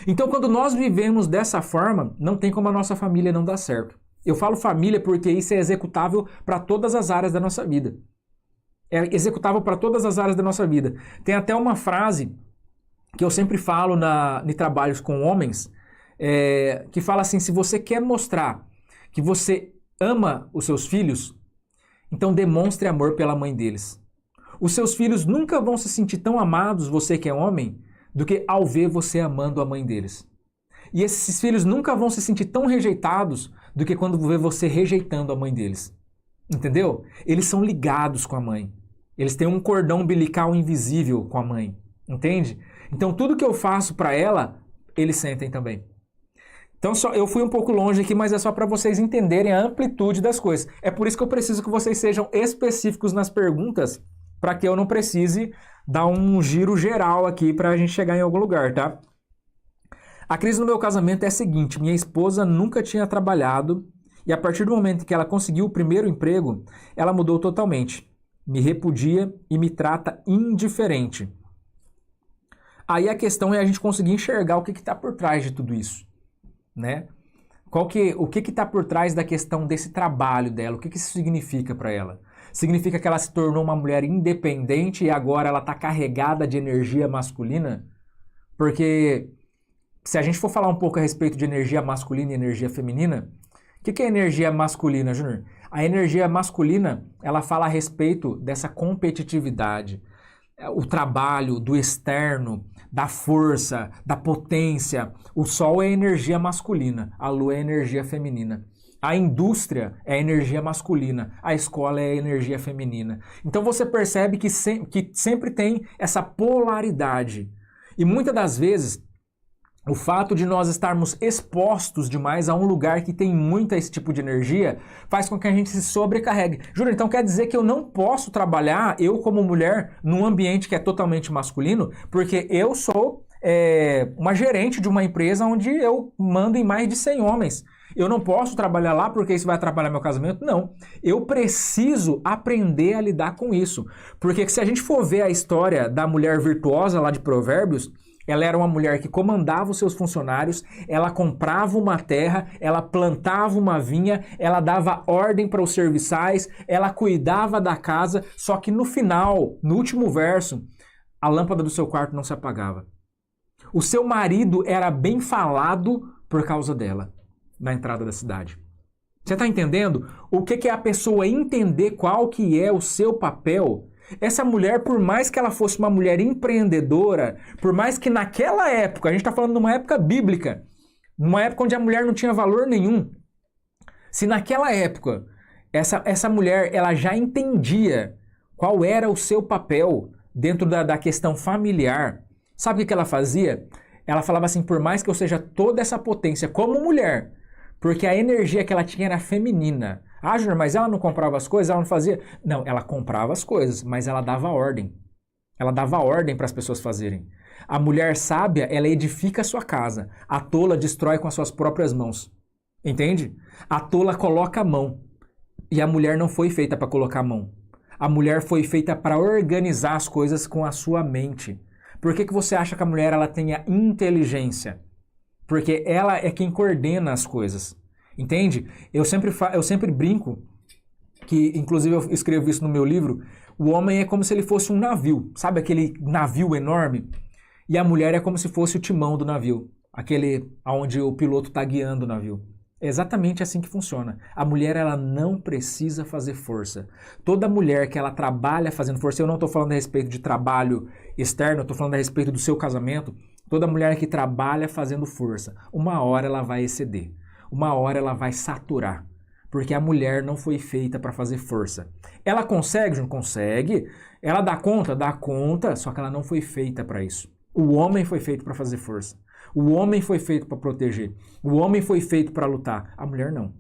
Então quando nós vivemos dessa forma, não tem como a nossa família não dar certo. Eu falo família porque isso é executável para todas as áreas da nossa vida. É executável para todas as áreas da nossa vida. Tem até uma frase que eu sempre falo em trabalhos com homens, que fala assim, se você quer mostrar que você ama os seus filhos, então demonstre amor pela mãe deles. Os seus filhos nunca vão se sentir tão amados, você que é homem, do que ao ver você amando a mãe deles. E esses filhos nunca vão se sentir tão rejeitados do que quando vê você rejeitando a mãe deles. Entendeu? Eles são ligados com a mãe. Eles têm um cordão umbilical invisível com a mãe. Entende? Então tudo que eu faço para ela, eles sentem também. Então eu fui um pouco longe aqui, mas é só para vocês entenderem a amplitude das coisas. É por isso que eu preciso que vocês sejam específicos nas perguntas, para que eu não precise dar um giro geral aqui para a gente chegar em algum lugar, tá? A crise no meu casamento é a seguinte, minha esposa nunca tinha trabalhado e a partir do momento que ela conseguiu o primeiro emprego, ela mudou totalmente. Me repudia e me trata indiferente. Aí a questão é a gente conseguir enxergar o que está por trás de tudo isso, né? O que está por trás da questão desse trabalho dela? O que isso significa para ela? Significa que ela se tornou uma mulher independente e agora ela está carregada de energia masculina? Porque se a gente for falar um pouco a respeito de energia masculina e energia feminina, o que é energia masculina, Júnior? A energia masculina, ela fala a respeito dessa competitividade. o trabalho, do externo, da força, da potência. O Sol é energia masculina, a Lua é energia feminina. A indústria é energia masculina, a escola é energia feminina. Então você percebe que sempre tem essa polaridade. E muitas das vezes, o fato de nós estarmos expostos demais a um lugar que tem muito esse tipo de energia faz com que a gente se sobrecarregue. Júnior, então quer dizer que eu não posso trabalhar, eu como mulher, num ambiente que é totalmente masculino, porque eu sou uma gerente de uma empresa onde eu mando em mais de 100 homens. Eu não posso trabalhar lá porque isso vai atrapalhar meu casamento? Não. Eu preciso aprender a lidar com isso. Porque se a gente for ver a história da mulher virtuosa lá de Provérbios, ela era uma mulher que comandava os seus funcionários, ela comprava uma terra, ela plantava uma vinha, ela dava ordem para os serviçais, ela cuidava da casa, só que no final, no último verso, a lâmpada do seu quarto não se apagava. O seu marido era bem falado por causa dela, na entrada da cidade. Você está entendendo? O que é a pessoa entender qual que é o seu papel? Essa mulher, por mais que ela fosse uma mulher empreendedora, por mais que naquela época, a gente está falando de uma época bíblica, numa época onde a mulher não tinha valor nenhum, se naquela época essa mulher ela já entendia qual era o seu papel dentro da questão familiar, sabe o que ela fazia? Ela falava assim, por mais que eu seja toda essa potência como mulher, porque a energia que ela tinha era feminina. Ah, Júnior, mas ela não comprava as coisas? Ela não fazia? Não, ela comprava as coisas, mas ela dava ordem. Ela dava ordem para as pessoas fazerem. A mulher sábia, ela edifica a sua casa. A tola destrói com as suas próprias mãos. Entende? A tola coloca a mão. E a mulher não foi feita para colocar a mão. A mulher foi feita para organizar as coisas com a sua mente. Por que você acha que a mulher ela tem a inteligência? Porque ela é quem coordena as coisas. Entende? Eu sempre brinco, que inclusive eu escrevo isso no meu livro, o homem é como se ele fosse um navio. Sabe aquele navio enorme? E a mulher é como se fosse o timão do navio. Aquele onde o piloto está guiando o navio. É exatamente assim que funciona. A mulher ela não precisa fazer força. Toda mulher que ela trabalha fazendo força, eu não estou falando a respeito de trabalho externo, eu estou falando a respeito do seu casamento. Toda mulher que trabalha fazendo força, uma hora ela vai exceder. Uma hora ela vai saturar. Porque a mulher não foi feita para fazer força. Ela consegue, João? Consegue. Ela dá conta, só que ela não foi feita para isso. O homem foi feito para fazer força. O homem foi feito para proteger. O homem foi feito para lutar. A mulher não.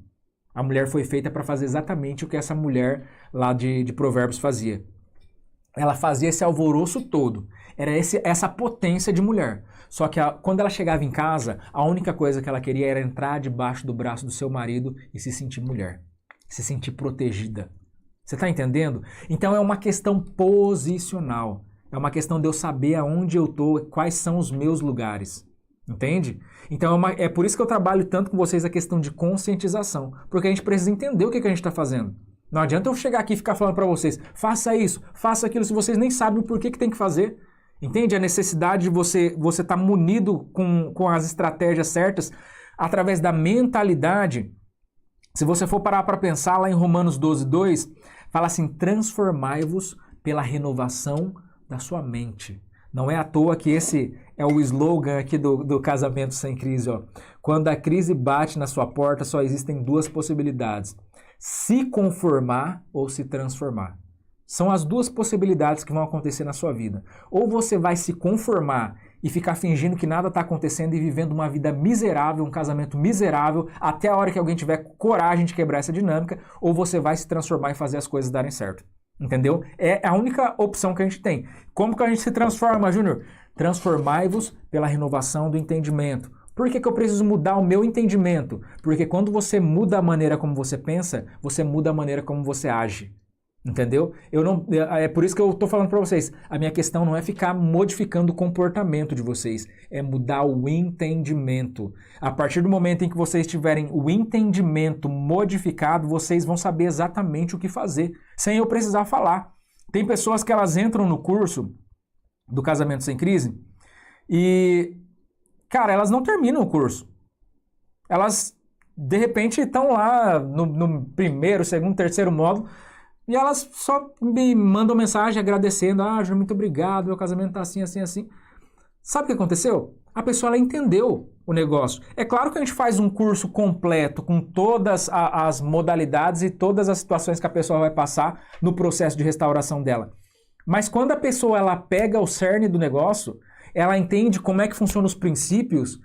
A mulher foi feita para fazer exatamente o que essa mulher lá de Provérbios fazia. Ela fazia esse alvoroço todo. Era essa potência de mulher. Só que quando ela chegava em casa, a única coisa que ela queria era entrar debaixo do braço do seu marido e se sentir mulher. Se sentir protegida. Você está entendendo? Então é uma questão posicional. É uma questão de eu saber aonde eu estou, quais são os meus lugares. Entende? Então é por isso que eu trabalho tanto com vocês a questão de conscientização. Porque a gente precisa entender o que a gente está fazendo. Não adianta eu chegar aqui e ficar falando para vocês, faça isso, faça aquilo, se vocês nem sabem o porquê que tem que fazer. Entende? A necessidade de você estar munido com as estratégias certas através da mentalidade. Se você for parar para pensar lá em Romanos 12:2, fala assim, transformai-vos pela renovação da sua mente. Não é à toa que esse é o slogan aqui do Casamento Sem Crise. Ó. Quando a crise bate na sua porta, só existem duas possibilidades. Se conformar ou se transformar. São as duas possibilidades que vão acontecer na sua vida. Ou você vai se conformar e ficar fingindo que nada está acontecendo e vivendo uma vida miserável, um casamento miserável, até a hora que alguém tiver coragem de quebrar essa dinâmica, ou você vai se transformar e fazer as coisas darem certo. Entendeu? É a única opção que a gente tem. Como que a gente se transforma, Júnior? Transformai-vos pela renovação do entendimento. Por que eu preciso mudar o meu entendimento? Porque quando você muda a maneira como você pensa, você muda a maneira como você age. Entendeu? É por isso que eu estou falando para vocês. A minha questão não é ficar modificando o comportamento de vocês, é mudar o entendimento. A partir do momento em que vocês tiverem o entendimento modificado, vocês vão saber exatamente o que fazer, sem eu precisar falar. Tem pessoas que elas entram no curso do Casamento Sem Crise e, cara, elas não terminam o curso. Elas, de repente, estão lá no primeiro, segundo, terceiro módulo. E elas só me mandam mensagem agradecendo, Júnior, muito obrigado, meu casamento tá assim, assim, assim. Sabe o que aconteceu? A pessoa ela entendeu o negócio. É claro que a gente faz um curso completo com todas as modalidades e todas as situações que a pessoa vai passar no processo de restauração dela. Mas quando a pessoa ela pega o cerne do negócio, ela entende como é que funcionam os princípios,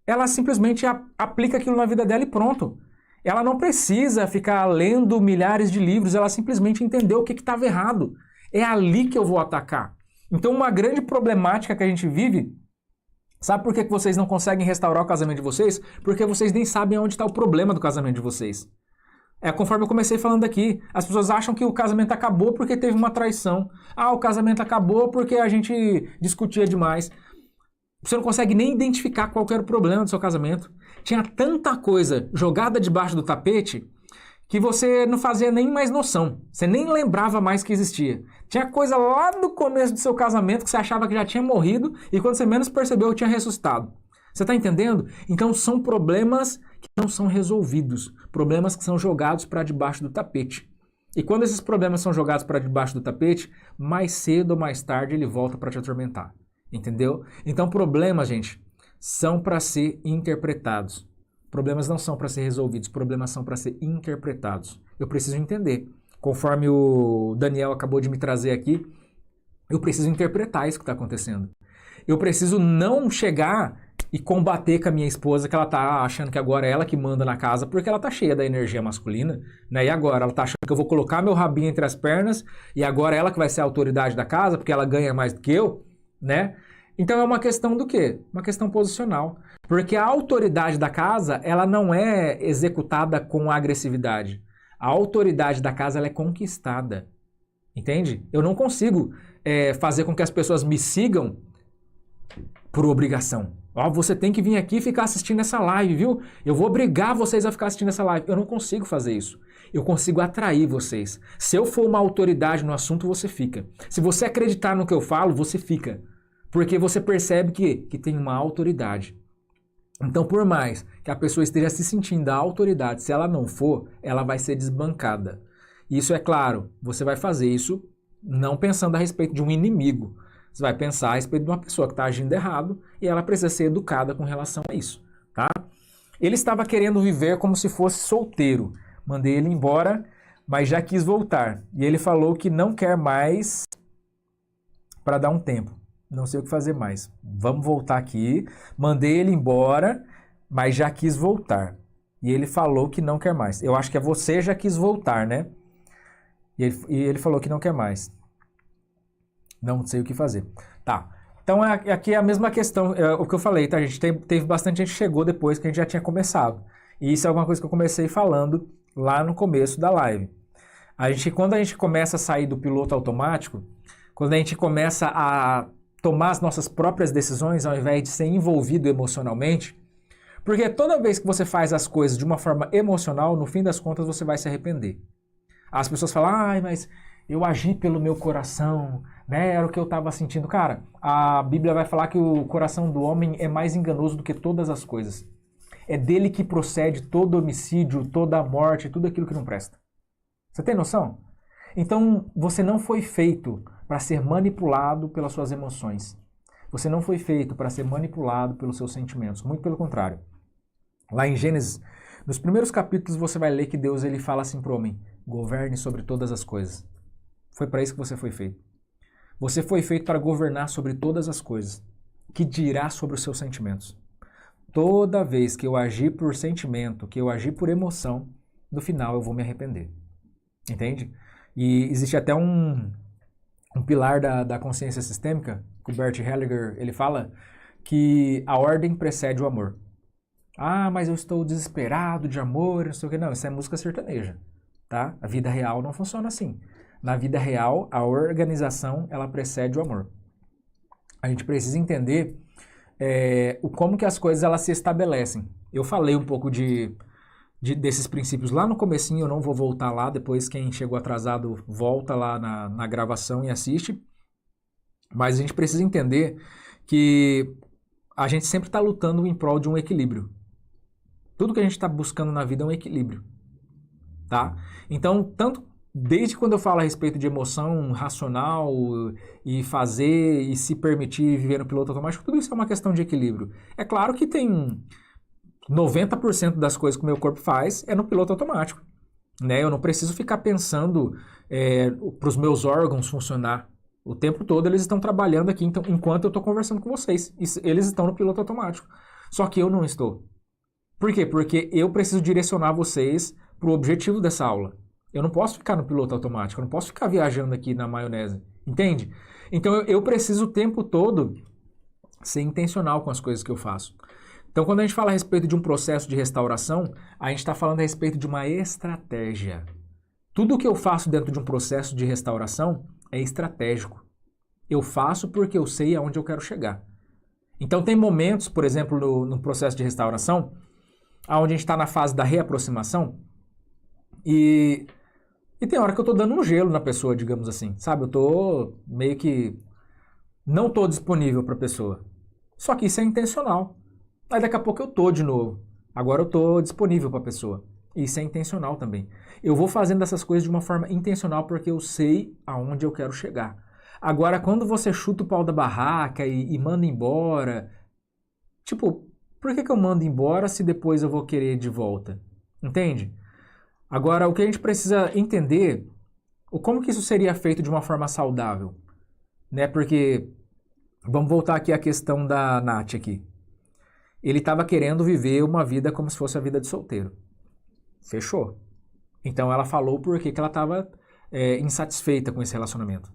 ela simplesmente aplica aquilo na vida dela e pronto. Ela não precisa ficar lendo milhares de livros, ela simplesmente entendeu o que estava errado. É ali que eu vou atacar. Então uma grande problemática que a gente vive, sabe por que vocês não conseguem restaurar o casamento de vocês? Porque vocês nem sabem onde está o problema do casamento de vocês. Conforme eu comecei falando aqui, as pessoas acham que o casamento acabou porque teve uma traição. O casamento acabou porque a gente discutia demais. Você não consegue nem identificar qual era o problema do seu casamento. Tinha tanta coisa jogada debaixo do tapete que você não fazia nem mais noção. Você nem lembrava mais que existia. Tinha coisa lá no começo do seu casamento que você achava que já tinha morrido e quando você menos percebeu, tinha ressuscitado. Você está entendendo? Então são problemas que não são resolvidos. Problemas que são jogados para debaixo do tapete. E quando esses problemas são jogados para debaixo do tapete, mais cedo ou mais tarde ele volta para te atormentar. Entendeu? Então problemas, gente, são para ser interpretados. Problemas não são para ser resolvidos, problemas são para ser interpretados. Eu preciso entender. Conforme o Daniel acabou de me trazer aqui, eu preciso interpretar isso que está acontecendo. Eu preciso não chegar e combater com a minha esposa que ela tá achando que agora é ela que manda na casa porque ela tá cheia da energia masculina, né? E agora ela tá achando que eu vou colocar meu rabinho entre as pernas e agora ela que vai ser a autoridade da casa porque ela ganha mais do que eu, né? Então é uma questão do quê? Uma questão posicional. Porque a autoridade da casa, ela não é executada com agressividade. A autoridade da casa, ela é conquistada. Entende? Eu não consigo fazer com que as pessoas me sigam por obrigação. Você tem que vir aqui e ficar assistindo essa live, viu? Eu vou obrigar vocês a ficar assistindo essa live. Eu não consigo fazer isso. Eu consigo atrair vocês. Se eu for uma autoridade no assunto, você fica. Se você acreditar no que eu falo, você fica. Porque você percebe que tem uma autoridade. Então, por mais que a pessoa esteja se sentindo a autoridade, se ela não for, ela vai ser desbancada. Isso é claro, você vai fazer isso não pensando a respeito de um inimigo. Você vai pensar a respeito de uma pessoa que está agindo errado e ela precisa ser educada com relação a isso, tá? Ele estava querendo viver como se fosse solteiro. Mandei ele embora, mas já quis voltar. E ele falou que não quer mais para dar um tempo. Não sei o que fazer mais. Vamos voltar aqui. Mandei ele embora, mas já quis voltar. E ele falou que não quer mais. Eu acho que você já quis voltar, né? E ele falou que não quer mais. Não sei o que fazer. Tá. Então aqui é a mesma questão, o que eu falei, tá, gente? Teve bastante gente que chegou depois que a gente já tinha começado. E isso é alguma coisa que eu comecei falando lá no começo da live. Quando a gente começa a sair do piloto automático, quando a gente começa a tomar as nossas próprias decisões ao invés de ser envolvido emocionalmente, porque toda vez que você faz as coisas de uma forma emocional, no fim das contas você vai se arrepender. As pessoas falam, mas eu agi pelo meu coração, né? Era o que eu estava sentindo. Cara, a Bíblia vai falar que o coração do homem é mais enganoso do que todas as coisas. É dele que procede todo homicídio, toda a morte, tudo aquilo que não presta. Você tem noção? Então, você não foi feito para ser manipulado pelas suas emoções. Você não foi feito para ser manipulado pelos seus sentimentos. Muito pelo contrário. Lá em Gênesis, nos primeiros capítulos, você vai ler que Deus ele fala assim para o homem: governe sobre todas as coisas. Foi para isso que você foi feito. Você foi feito para governar sobre todas as coisas. Que dirá sobre os seus sentimentos. Toda vez que eu agir por sentimento, que eu agir por emoção, no final eu vou me arrepender. Entende? E existe até um pilar da consciência sistêmica, que o Bert Hellinger ele fala, que a ordem precede o amor. Mas eu estou desesperado de amor, não sei o que. Não, isso é música sertaneja. Tá? A vida real não funciona assim. Na vida real, a organização ela precede o amor. A gente precisa entender como que as coisas elas se estabelecem. Eu falei um pouco desses princípios lá no comecinho, eu não vou voltar lá, depois quem chegou atrasado volta lá na gravação e assiste. Mas a gente precisa entender que a gente sempre está lutando em prol de um equilíbrio. Tudo que a gente está buscando na vida é um equilíbrio. Tá? Então, tanto desde quando eu falo a respeito de emoção racional e fazer e se permitir viver no piloto automático, tudo isso é uma questão de equilíbrio. É claro que tem 90% das coisas que o meu corpo faz é no piloto automático. Né? Eu não preciso ficar pensando para os meus órgãos funcionar. O tempo todo eles estão trabalhando aqui então, enquanto eu estou conversando com vocês. Eles estão no piloto automático. Só que eu não estou. Por quê? Porque eu preciso direcionar vocês para o objetivo dessa aula. Eu não posso ficar no piloto automático, eu não posso ficar viajando aqui na maionese. Entende? Então eu preciso o tempo todo ser intencional com as coisas que eu faço. Então, quando a gente fala a respeito de um processo de restauração, a gente está falando a respeito de uma estratégia. Tudo que eu faço dentro de um processo de restauração é estratégico. Eu faço porque eu sei aonde eu quero chegar. Então, tem momentos, por exemplo, no processo de restauração, onde a gente está na fase da reaproximação e tem hora que eu estou dando um gelo na pessoa, digamos assim. Sabe, eu estou meio que... não estou disponível para a pessoa. Só que isso é intencional. Aí daqui a pouco eu tô de novo. Agora eu tô disponível para a pessoa. Isso é intencional também. Eu vou fazendo essas coisas de uma forma intencional porque eu sei aonde eu quero chegar. Agora, quando você chuta o pau da barraca e manda embora... Tipo, por que eu mando embora se depois eu vou querer de volta? Entende? Agora, o que a gente precisa entender... como que isso seria feito de uma forma saudável? Né? Porque... vamos voltar aqui à questão da Nath aqui. Ele estava querendo viver uma vida como se fosse a vida de solteiro. Fechou. Então ela falou porque que ela estava insatisfeita com esse relacionamento.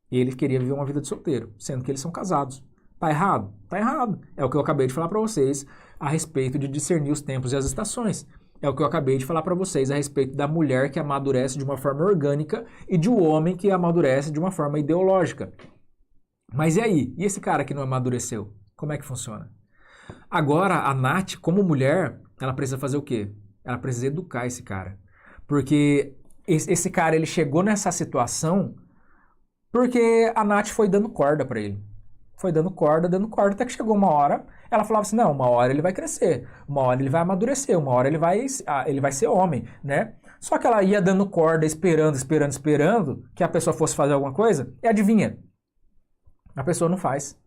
Ele queria viver uma vida de solteiro, sendo que eles são casados. Tá errado? Tá errado. É o que eu acabei de falar para vocês a respeito de discernir os tempos e as estações. É o que eu acabei de falar para vocês a respeito da mulher que amadurece de uma forma orgânica e de um homem que amadurece de uma forma ideológica. Mas e aí? E esse cara que não amadureceu? Como é que funciona? Agora, a Nath, como mulher, ela precisa fazer o quê? Ela precisa educar esse cara. Porque esse cara, ele chegou nessa situação porque a Nath foi dando corda pra ele. Foi dando corda, até que chegou uma hora, ela falava assim, não, uma hora ele vai crescer, uma hora ele vai amadurecer, uma hora ele vai ser homem, né? Só que ela ia dando corda, esperando que a pessoa fosse fazer alguma coisa, e adivinha? A pessoa não faz.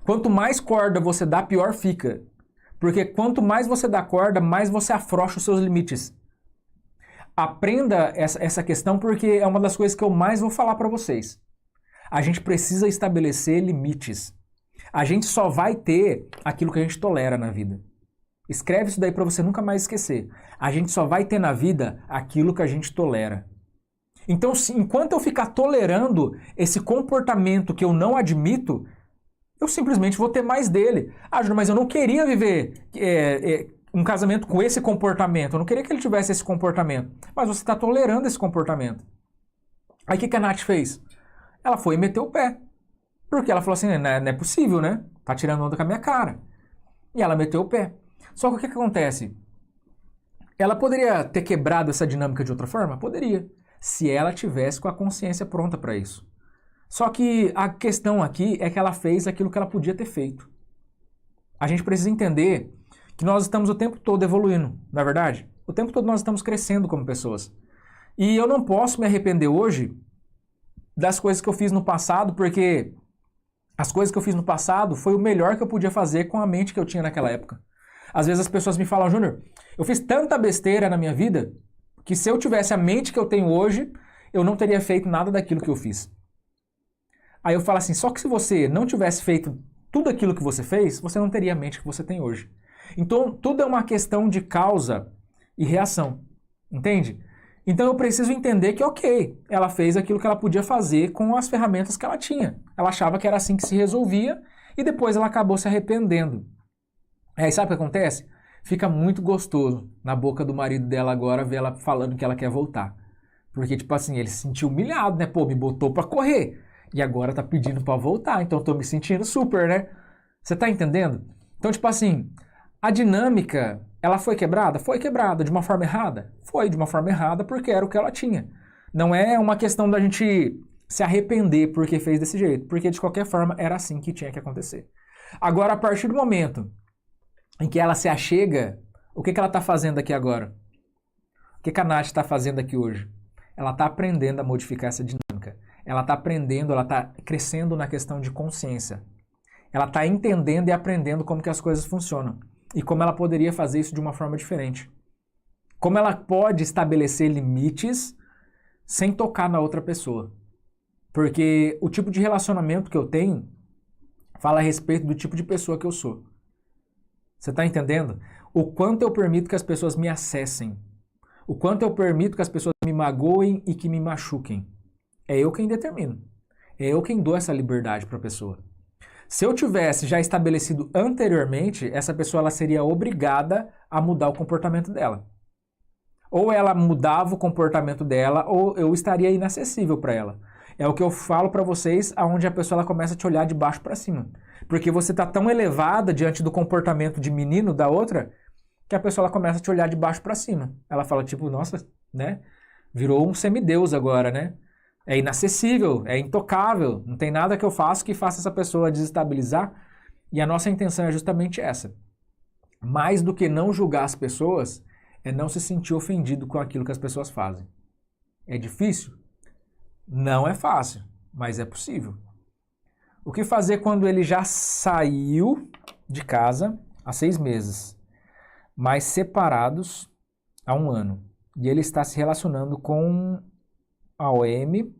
Quanto mais corda você dá, pior fica. Porque quanto mais você dá corda, mais você afrouxa os seus limites. Aprenda essa questão porque é uma das coisas que eu mais vou falar para vocês. A gente precisa estabelecer limites. A gente só vai ter aquilo que a gente tolera na vida. Escreve isso daí para você nunca mais esquecer. A gente só vai ter na vida aquilo que a gente tolera. Então, enquanto eu ficar tolerando esse comportamento que eu não admito, eu simplesmente vou ter mais dele. Ah, Júnior, mas eu não queria viver um casamento com esse comportamento. Eu não queria que ele tivesse esse comportamento. Mas você está tolerando esse comportamento. Aí o que a Nath fez? Ela foi e meteu o pé. Porque ela falou assim, não é possível, né? Tá tirando onda com a minha cara. E ela meteu o pé. Só que o que acontece? Ela poderia ter quebrado essa dinâmica de outra forma? Poderia. Se ela tivesse com a consciência pronta para isso. Só que a questão aqui é que ela fez aquilo que ela podia ter feito. A gente precisa entender que nós estamos o tempo todo evoluindo, não é verdade? O tempo todo nós estamos crescendo como pessoas. E eu não posso me arrepender hoje das coisas que eu fiz no passado, porque as coisas que eu fiz no passado foi o melhor que eu podia fazer com a mente que eu tinha naquela época. Às vezes as pessoas me falam, Júnior, eu fiz tanta besteira na minha vida que se eu tivesse a mente que eu tenho hoje, eu não teria feito nada daquilo que eu fiz. Aí eu falo assim, só que se você não tivesse feito tudo aquilo que você fez, você não teria a mente que você tem hoje. Então, tudo é uma questão de causa e reação, entende? Então eu preciso entender que, ok, ela fez aquilo que ela podia fazer com as ferramentas que ela tinha. Ela achava que era assim que se resolvia e depois ela acabou se arrependendo. Aí sabe o que acontece? Fica muito gostoso na boca do marido dela agora ver ela falando que ela quer voltar. Porque, tipo assim, ele se sentiu humilhado, né? Pô, me botou pra correr. E agora tá pedindo pra voltar, então eu tô me sentindo super, né? Você tá entendendo? Então, tipo assim, a dinâmica, ela foi quebrada? Foi quebrada. De uma forma errada? Foi de uma forma errada porque era o que ela tinha. Não é uma questão da gente se arrepender porque fez desse jeito, porque de qualquer forma era assim que tinha que acontecer. Agora, a partir do momento em que ela se achega, o que ela tá fazendo aqui agora? O que a Nath tá fazendo aqui hoje? ela está aprendendo a modificar essa dinâmica. Ela está aprendendo, ela está crescendo na questão de consciência. Ela está entendendo e aprendendo como que as coisas funcionam. E como ela poderia fazer isso de uma forma diferente. Como ela pode estabelecer limites sem tocar na outra pessoa. Porque o tipo de relacionamento que eu tenho fala a respeito do tipo de pessoa que eu sou. Você está entendendo? O quanto eu permito que as pessoas me acessem. O quanto eu permito que as pessoas me magoem e que me machuquem. É eu quem determino. É eu quem dou essa liberdade para a pessoa. Se eu tivesse já estabelecido anteriormente, essa pessoa ela seria obrigada a mudar o comportamento dela. Ou ela mudava o comportamento dela, ou eu estaria inacessível para ela. É o que eu falo para vocês, aonde a pessoa ela começa a te olhar de baixo para cima. Porque você está tão elevada diante do comportamento de menino da outra, que a pessoa ela começa a te olhar de baixo para cima. Ela fala tipo, nossa, né? Virou um semideus agora, né? É inacessível, é intocável, não tem nada que eu faça que faça essa pessoa desestabilizar. E a nossa intenção é justamente essa. Mais do que não julgar as pessoas, é não se sentir ofendido com aquilo que as pessoas fazem. É difícil? Não é fácil, mas é possível. O que fazer quando ele já saiu de casa há 6 meses, mas separados há 1 ano, e ele está se relacionando com a OM,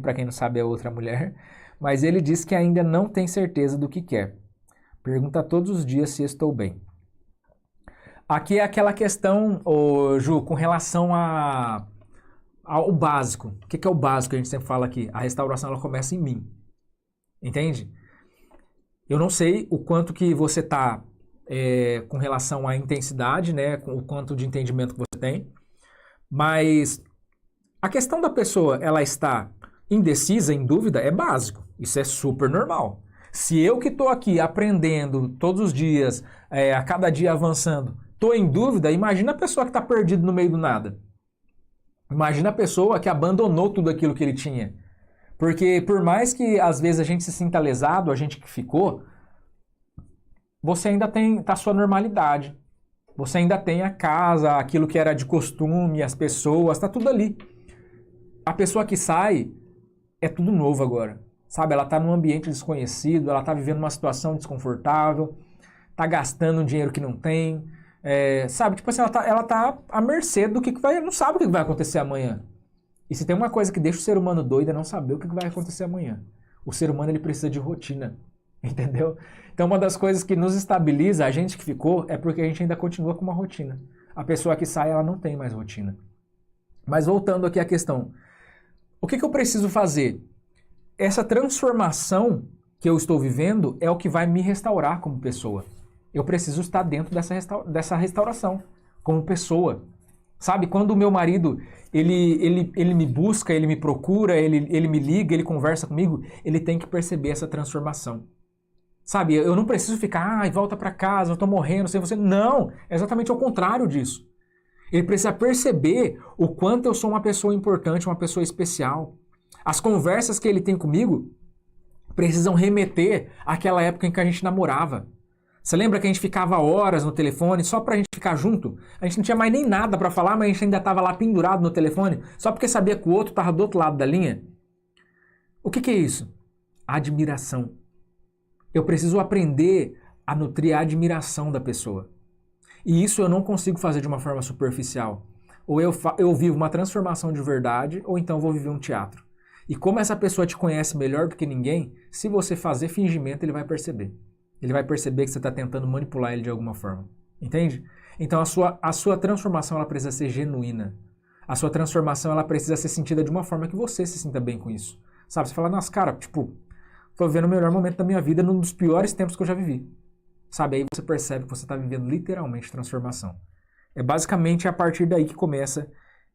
para quem não sabe é outra mulher, mas ele diz que ainda não tem certeza do que quer. Pergunta todos os dias se estou bem. Aqui é aquela questão, Ju, com relação ao básico. O que é o básico que a gente sempre fala aqui? A restauração ela começa em mim. Entende? Eu não sei o quanto que você está com relação à intensidade, né? Com o quanto de entendimento que você tem. Mas a questão da pessoa ela está indecisa, em dúvida, é básico. Isso é super normal. Se eu que estou aqui aprendendo todos os dias, a cada dia avançando, estou em dúvida, imagina a pessoa que está perdida no meio do nada. Imagina a pessoa que abandonou tudo aquilo que ele tinha. Porque por mais que às vezes a gente se sinta lesado, a gente que ficou, você ainda tem a sua normalidade. Você ainda tem a casa, aquilo que era de costume, as pessoas, está tudo ali. A pessoa que sai, é tudo novo agora. Sabe, ela está num ambiente desconhecido, ela está vivendo uma situação desconfortável, está gastando um dinheiro que não tem, sabe, tipo assim, ela tá à mercê do que vai, não sabe o que vai acontecer amanhã. E se tem uma coisa que deixa o ser humano doido é não saber o que vai acontecer amanhã. O ser humano ele precisa de rotina, entendeu? Então uma das coisas que nos estabiliza, a gente que ficou, é porque a gente ainda continua com uma rotina. A pessoa que sai, ela não tem mais rotina. Mas voltando aqui à questão, o que eu preciso fazer? Essa transformação que eu estou vivendo é o que vai me restaurar como pessoa. Eu preciso estar dentro dessa restauração como pessoa. Sabe, quando o meu marido, ele me busca, ele me procura, ele me liga, ele conversa comigo, ele tem que perceber essa transformação. Sabe, eu não preciso ficar, volta para casa, eu tô morrendo sem você. Não, é exatamente ao contrário disso. Ele precisa perceber o quanto eu sou uma pessoa importante, uma pessoa especial. As conversas que ele tem comigo precisam remeter àquela época em que a gente namorava. Você lembra que a gente ficava horas no telefone só pra gente ficar junto? A gente não tinha mais nem nada pra falar, mas a gente ainda tava lá pendurado no telefone só porque sabia que o outro tava do outro lado da linha? O que é isso? Admiração. Eu preciso aprender a nutrir a admiração da pessoa. E isso eu não consigo fazer de uma forma superficial. Ou eu vivo uma transformação de verdade, ou então vou viver um teatro. E como essa pessoa te conhece melhor do que ninguém, se você fazer fingimento, ele vai perceber. Ele vai perceber que você está tentando manipular ele de alguma forma. Entende? Então a sua transformação ela precisa ser genuína. A sua transformação ela precisa ser sentida de uma forma que você se sinta bem com isso. Sabe? Você fala, nossa, cara, tipo, tô vivendo o melhor momento da minha vida num dos piores tempos que eu já vivi. Sabe? Aí você percebe que você está vivendo literalmente transformação. É basicamente a partir daí que começa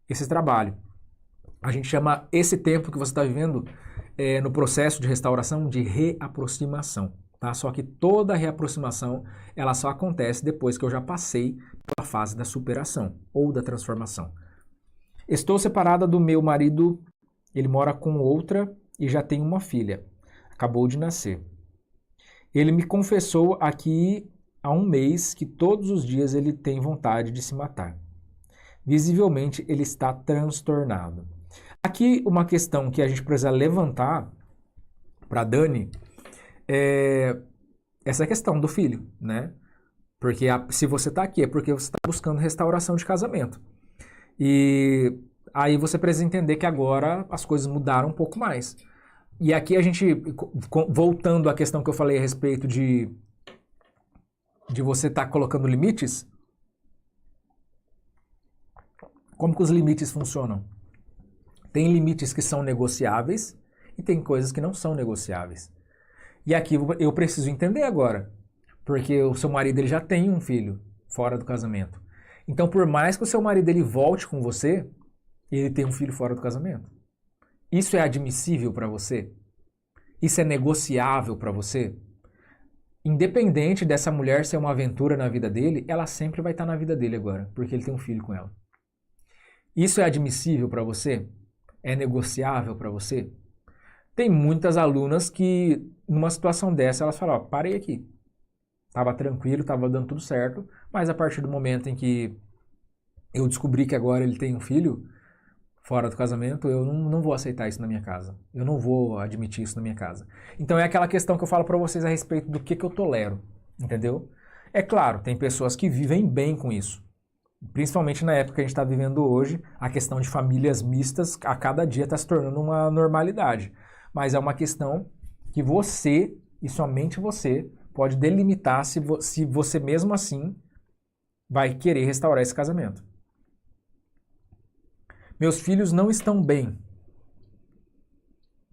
esse trabalho. A gente chama esse tempo que você está vivendo no processo de restauração de reaproximação. Tá? Só que toda reaproximação ela só acontece depois que eu já passei pela fase da superação ou da transformação. Estou separada do meu marido, ele mora com outra e já tem uma filha. Acabou de nascer. Ele me confessou aqui há 1 mês que todos os dias ele tem vontade de se matar. Visivelmente ele está transtornado. Aqui uma questão que a gente precisa levantar para Dani é essa questão do filho, né? Porque se você está aqui é porque você está buscando restauração de casamento. E aí você precisa entender que agora as coisas mudaram um pouco mais. E aqui a gente, voltando à questão que eu falei a respeito de você estar colocando limites, como que os limites funcionam? Tem limites que são negociáveis e tem coisas que não são negociáveis. E aqui eu preciso entender agora, porque o seu marido ele já tem um filho fora do casamento. Então, por mais que o seu marido ele volte com você, ele tem um filho fora do casamento. Isso é admissível para você? Isso é negociável para você? Independente dessa mulher ser uma aventura na vida dele, ela sempre vai estar na vida dele agora, porque ele tem um filho com ela. Isso é admissível para você? É negociável para você? Tem muitas alunas que, numa situação dessa, elas falam, ó, parei aqui. Tava tranquilo, tava dando tudo certo, mas a partir do momento em que eu descobri que agora ele tem um filho fora do casamento, eu não vou aceitar isso na minha casa. Eu não vou admitir isso na minha casa. Então é aquela questão que eu falo para vocês a respeito do que eu tolero, entendeu? É claro, tem pessoas que vivem bem com isso. Principalmente na época que a gente está vivendo hoje, a questão de famílias mistas a cada dia está se tornando uma normalidade. Mas é uma questão que você, e somente você, pode delimitar se você mesmo assim vai querer restaurar esse casamento. Meus filhos não estão bem.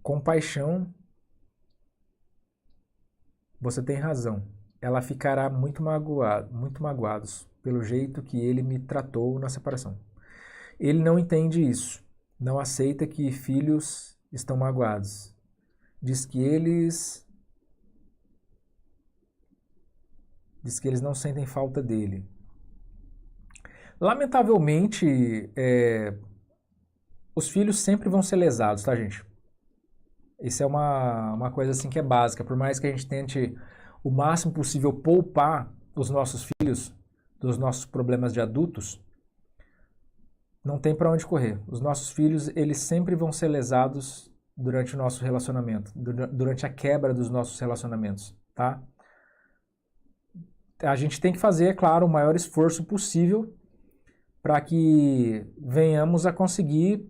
Compaixão. Você tem razão. Ela ficará muito magoados pelo jeito que ele me tratou na separação. Ele não entende isso. Não aceita que filhos estão magoados. Diz que eles não sentem falta dele. Lamentavelmente, os filhos sempre vão ser lesados, tá, gente? Isso é uma coisa assim que é básica. Por mais que a gente tente o máximo possível poupar os nossos filhos dos nossos problemas de adultos, não tem para onde correr. Os nossos filhos, eles sempre vão ser lesados durante o nosso relacionamento, durante a quebra dos nossos relacionamentos, tá? A gente tem que fazer, é claro, o maior esforço possível para que venhamos a conseguir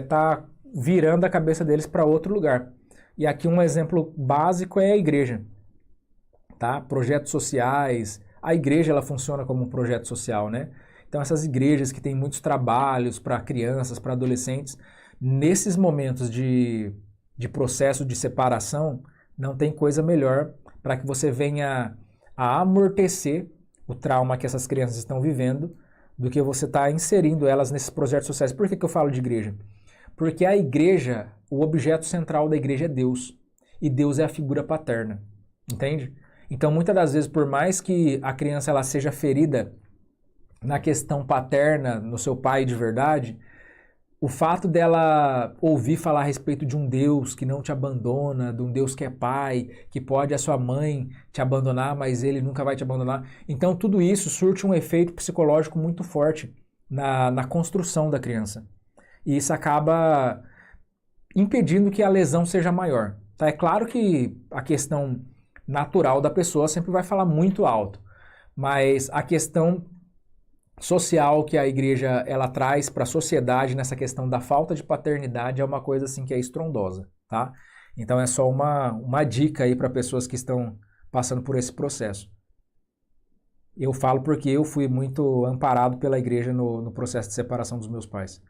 tá virando a cabeça deles para outro lugar. E aqui um exemplo básico é a igreja, tá? Projetos sociais. A igreja ela funciona como um projeto social, né? Então essas igrejas que têm muitos trabalhos para crianças, para adolescentes, nesses momentos de processo de separação, não tem coisa melhor para que você venha a amortecer o trauma que essas crianças estão vivendo do que você estar inserindo elas nesses projetos sociais. Por que eu falo de igreja? Porque a igreja, o objeto central da igreja é Deus. E Deus é a figura paterna. Entende? Então, muitas das vezes, por mais que a criança ela seja ferida na questão paterna, no seu pai de verdade, o fato dela ouvir falar a respeito de um Deus que não te abandona, de um Deus que é pai, que pode a sua mãe te abandonar, mas ele nunca vai te abandonar. Então, tudo isso surte um efeito psicológico muito forte na construção da criança. E isso acaba impedindo que a lesão seja maior. Tá? É claro que a questão natural da pessoa sempre vai falar muito alto, mas a questão social que a igreja ela traz para a sociedade nessa questão da falta de paternidade é uma coisa assim que é estrondosa, tá? Então é só uma dica aí para pessoas que estão passando por esse processo. Eu falo porque eu fui muito amparado pela igreja no processo de separação dos meus pais.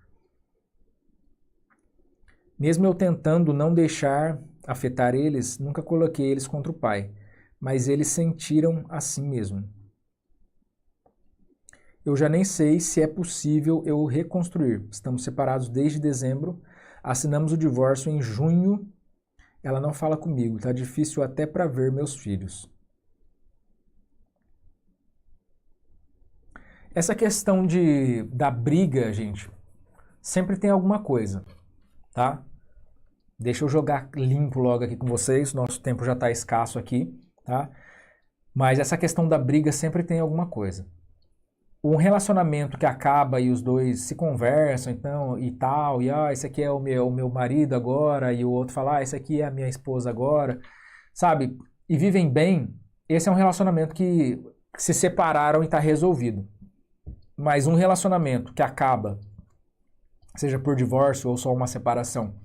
Mesmo eu tentando não deixar afetar eles, nunca coloquei eles contra o pai, mas eles sentiram assim mesmo. Eu já nem sei se é possível eu reconstruir. Estamos separados desde dezembro, assinamos o divórcio em junho. Ela não fala comigo, tá difícil até para ver meus filhos. Essa questão da briga, gente, sempre tem alguma coisa, tá? Deixa eu jogar limpo logo aqui com vocês, nosso tempo já está escasso aqui, tá? Mas essa questão da briga sempre tem alguma coisa. um relacionamento que acaba e os dois se conversam, então, e tal, e esse aqui é o meu marido agora, e o outro fala, esse aqui é a minha esposa agora, sabe? E vivem bem, esse é um relacionamento que se separaram e está resolvido. Mas um relacionamento que acaba, seja por divórcio ou só uma separação,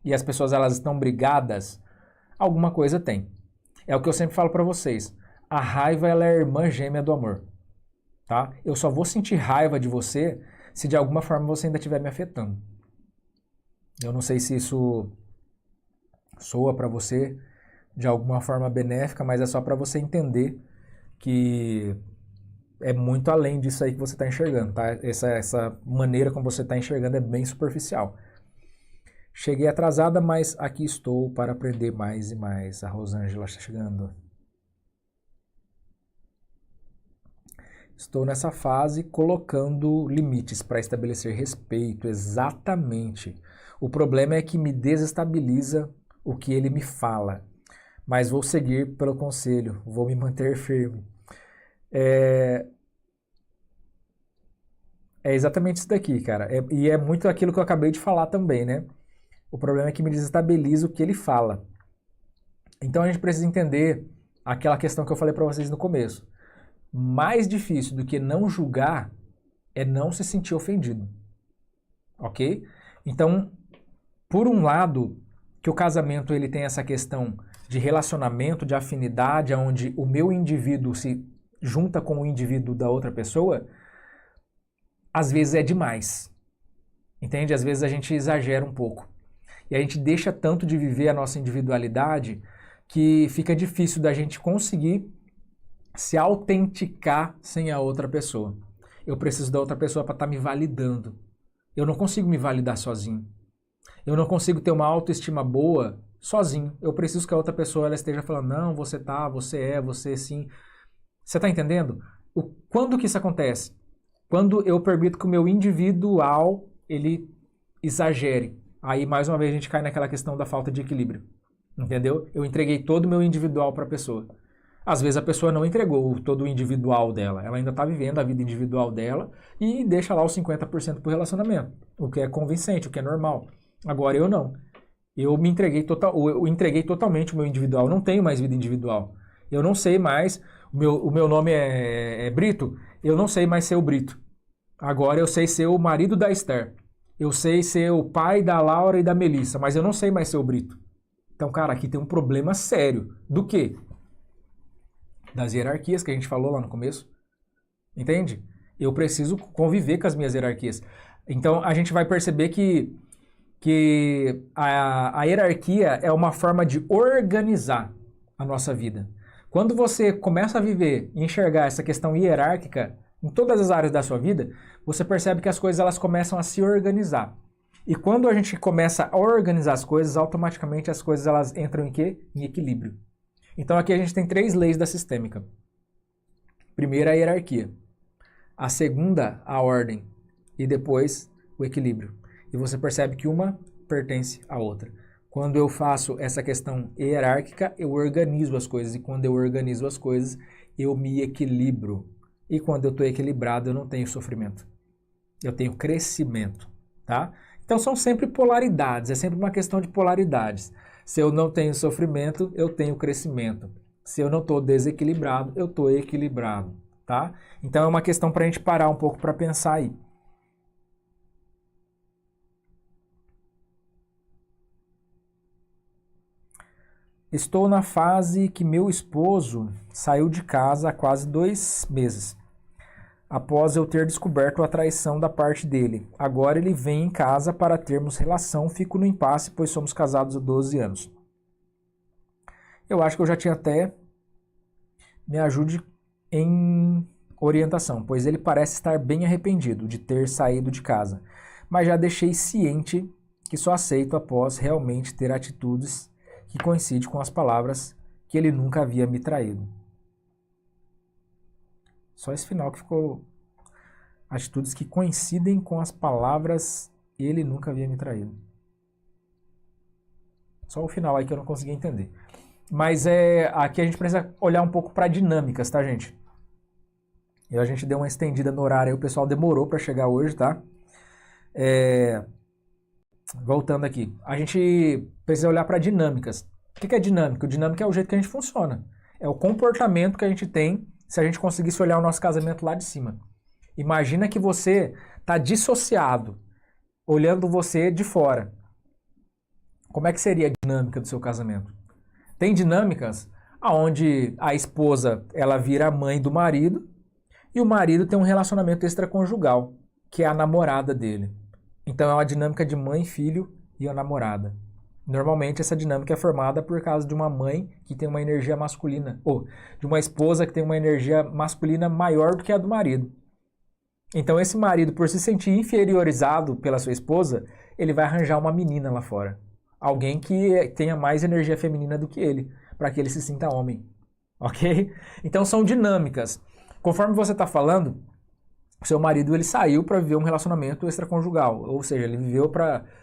e as pessoas elas estão brigadas, alguma coisa tem. É o que eu sempre falo para vocês. A raiva ela é a irmã gêmea do amor. Tá? Eu só vou sentir raiva de você se de alguma forma você ainda estiver me afetando. Eu não sei se isso soa para você de alguma forma benéfica, mas é só para você entender que é muito além disso aí que você está enxergando, tá? Essa maneira como você está enxergando é bem superficial. Cheguei atrasada, mas aqui estou para aprender mais e mais. A Rosângela está chegando. Estou nessa fase colocando limites para estabelecer respeito, exatamente. O problema é que me desestabiliza o que ele me fala, mas vou seguir pelo conselho, vou me manter firme. É exatamente isso daqui, cara. E é muito aquilo que eu acabei de falar também, né? O problema é que me desestabiliza o que ele fala. Então a gente precisa entender aquela questão que eu falei para vocês no começo. Mais difícil do que não julgar é não se sentir ofendido. Ok? Então, por um lado, que o casamento ele tem essa questão de relacionamento, de afinidade, onde o meu indivíduo se junta com o indivíduo da outra pessoa, às vezes é demais. Entende? Às vezes a gente exagera um pouco. E a gente deixa tanto de viver a nossa individualidade que fica difícil da gente conseguir se autenticar sem a outra pessoa. Eu preciso da outra pessoa para estar me validando. Eu não consigo me validar sozinho. Eu não consigo ter uma autoestima boa sozinho. Eu preciso que a outra pessoa ela esteja falando, não, você tá, você sim. Você tá entendendo? Quando que isso acontece? Quando eu permito que o meu individual, ele exagere. Aí, mais uma vez, a gente cai naquela questão da falta de equilíbrio. Entendeu? Eu entreguei todo o meu individual para a pessoa. Às vezes a pessoa não entregou todo o individual dela. Ela ainda está vivendo a vida individual dela e deixa lá os 50% para o relacionamento. O que é convincente, o que é normal. Agora eu não. Eu entreguei totalmente o meu individual. Eu não tenho mais vida individual. Eu não sei mais. O meu nome é Brito. Eu não sei mais ser o Brito. Agora eu sei ser o marido da Esther. Eu sei ser o pai da Laura e da Melissa. Mas eu não sei mais ser o Brito. Então, cara, aqui tem um problema sério. Do quê? Das hierarquias que a gente falou lá no começo. Entende? Eu preciso conviver com as minhas hierarquias. Então a gente vai perceber que a hierarquia é uma forma de organizar a nossa vida. Quando você começa a viver e enxergar essa questão hierárquica em todas as áreas da sua vida, você percebe que as coisas elas começam a se organizar. E quando a gente começa a organizar as coisas, automaticamente as coisas elas entram em quê? Em equilíbrio. Então aqui a gente tem 3 leis da sistêmica. Primeira, a hierarquia. A segunda, a ordem. E depois, o equilíbrio. E você percebe que uma pertence à outra. Quando eu faço essa questão hierárquica, eu organizo as coisas. E quando eu organizo as coisas, eu me equilibro. E quando eu estou equilibrado, eu não tenho sofrimento. Eu tenho crescimento. Tá? Então são sempre polaridades. É sempre uma questão de polaridades. Se eu não tenho sofrimento, eu tenho crescimento. Se eu não estou desequilibrado, eu estou equilibrado, tá? Então é uma questão para a gente parar um pouco para pensar aí. Estou na fase que meu esposo saiu de casa há quase 2 meses. Após eu ter descoberto a traição da parte dele. Agora ele vem em casa para termos relação, fico no impasse, pois somos casados há 12 anos. Eu acho que eu já tinha até me ajude em orientação, pois ele parece estar bem arrependido de ter saído de casa, mas já deixei ciente que só aceito após realmente ter atitudes que coincidem com as palavras que ele nunca havia me traído. Só esse final que ficou. Atitudes que coincidem com as palavras ele nunca havia me traído. Só o final aí que eu não consegui entender. Mas aqui a gente precisa olhar um pouco para dinâmicas, tá, gente? E a gente deu uma estendida no horário aí, o pessoal demorou para chegar hoje, tá? Voltando aqui. A gente precisa olhar para dinâmicas. O que é dinâmica? Dinâmica é o jeito que a gente funciona. É o comportamento que a gente tem se a gente conseguisse olhar o nosso casamento lá de cima. Imagina que você está dissociado, olhando você de fora. Como é que seria a dinâmica do seu casamento? Tem dinâmicas onde a esposa ela vira a mãe do marido e o marido tem um relacionamento extraconjugal, que é a namorada dele. Então é uma dinâmica de mãe, filho e a namorada. Normalmente essa dinâmica é formada por causa de uma mãe que tem uma energia masculina, ou de uma esposa que tem uma energia masculina maior do que a do marido. Então esse marido, por se sentir inferiorizado pela sua esposa, ele vai arranjar uma menina lá fora. Alguém que tenha mais energia feminina do que ele, para que ele se sinta homem. Ok? Então são dinâmicas. Conforme você está falando, o seu marido ele saiu para viver um relacionamento extraconjugal, ou seja, ele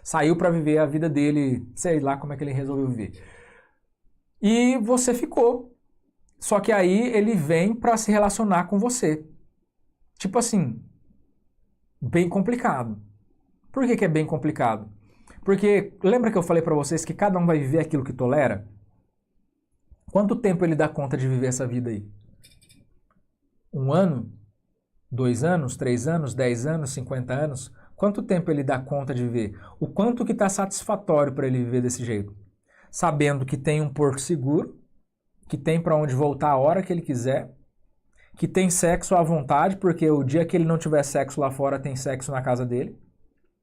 saiu para viver a vida dele, sei lá como é que ele resolveu viver. E você ficou. Só que aí ele vem para se relacionar com você. Tipo assim, bem complicado. Por que é bem complicado? Porque lembra que eu falei para vocês que cada um vai viver aquilo que tolera? Quanto tempo ele dá conta de viver essa vida aí? 1 ano? 2 anos, 3 anos, 10 anos, 50 anos? Quanto tempo ele dá conta de viver? O quanto que está satisfatório para ele viver desse jeito? Sabendo que tem um porto seguro, que tem para onde voltar a hora que ele quiser, que tem sexo à vontade, porque o dia que ele não tiver sexo lá fora, tem sexo na casa dele.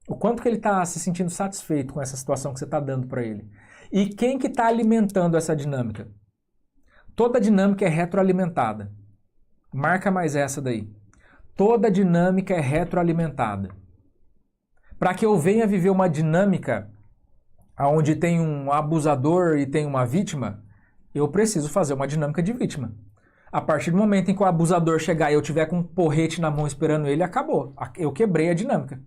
O quanto que ele está se sentindo satisfeito com essa situação que você está dando para ele. E quem que está alimentando essa dinâmica? Toda dinâmica é retroalimentada. Marca mais essa daí. Toda dinâmica é retroalimentada. Para que eu venha viver uma dinâmica onde tem um abusador e tem uma vítima, eu preciso fazer uma dinâmica de vítima. A partir do momento em que o abusador chegar e eu tiver com um porrete na mão esperando ele, acabou. Eu quebrei a dinâmica.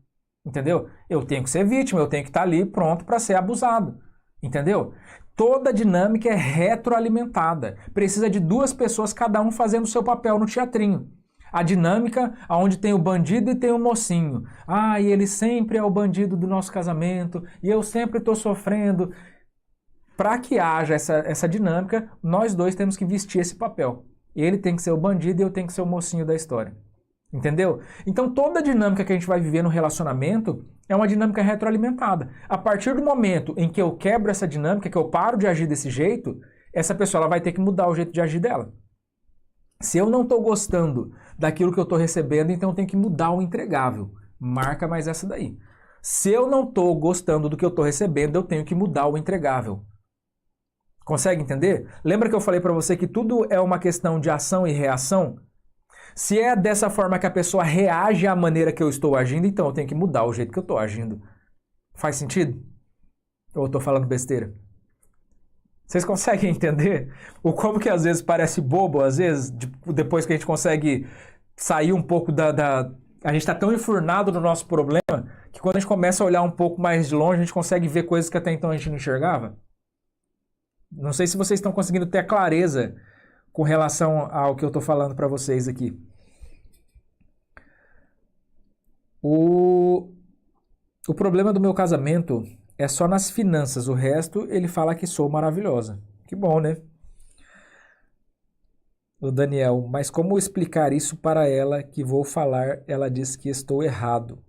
Entendeu? Eu tenho que ser vítima, eu tenho que estar ali pronto para ser abusado. Entendeu? Toda dinâmica é retroalimentada. Precisa de 2 pessoas, cada um fazendo o seu papel no teatrinho. A dinâmica onde tem o bandido e tem o mocinho. Ah, e ele sempre é o bandido do nosso casamento, e eu sempre estou sofrendo. Para que haja essa dinâmica, nós dois temos que vestir esse papel. Ele tem que ser o bandido e eu tenho que ser o mocinho da história. Entendeu? Então toda dinâmica que a gente vai viver no relacionamento é uma dinâmica retroalimentada. A partir do momento em que eu quebro essa dinâmica, que eu paro de agir desse jeito, essa pessoa ela vai ter que mudar o jeito de agir dela. Se eu não estou gostando daquilo que eu estou recebendo, então eu tenho que mudar o entregável. Marca mais essa daí. Se eu não estou gostando do que eu estou recebendo, eu tenho que mudar o entregável. Consegue entender? Lembra que eu falei para você que tudo é uma questão de ação e reação? Se é dessa forma que a pessoa reage à maneira que eu estou agindo, então eu tenho que mudar o jeito que eu estou agindo. Faz sentido? Ou eu estou falando besteira? Vocês conseguem entender o como que às vezes parece bobo, às vezes, depois que a gente consegue sair um pouco A gente está tão enfurnado no nosso problema que quando a gente começa a olhar um pouco mais de longe, a gente consegue ver coisas que até então a gente não enxergava. Não sei se vocês estão conseguindo ter clareza com relação ao que eu estou falando para vocês aqui. O problema do meu casamento é só nas finanças. O resto, ele fala que sou maravilhosa. Que bom, né? O Daniel, mas como explicar isso para ela que vou falar? Ela diz que estou errado.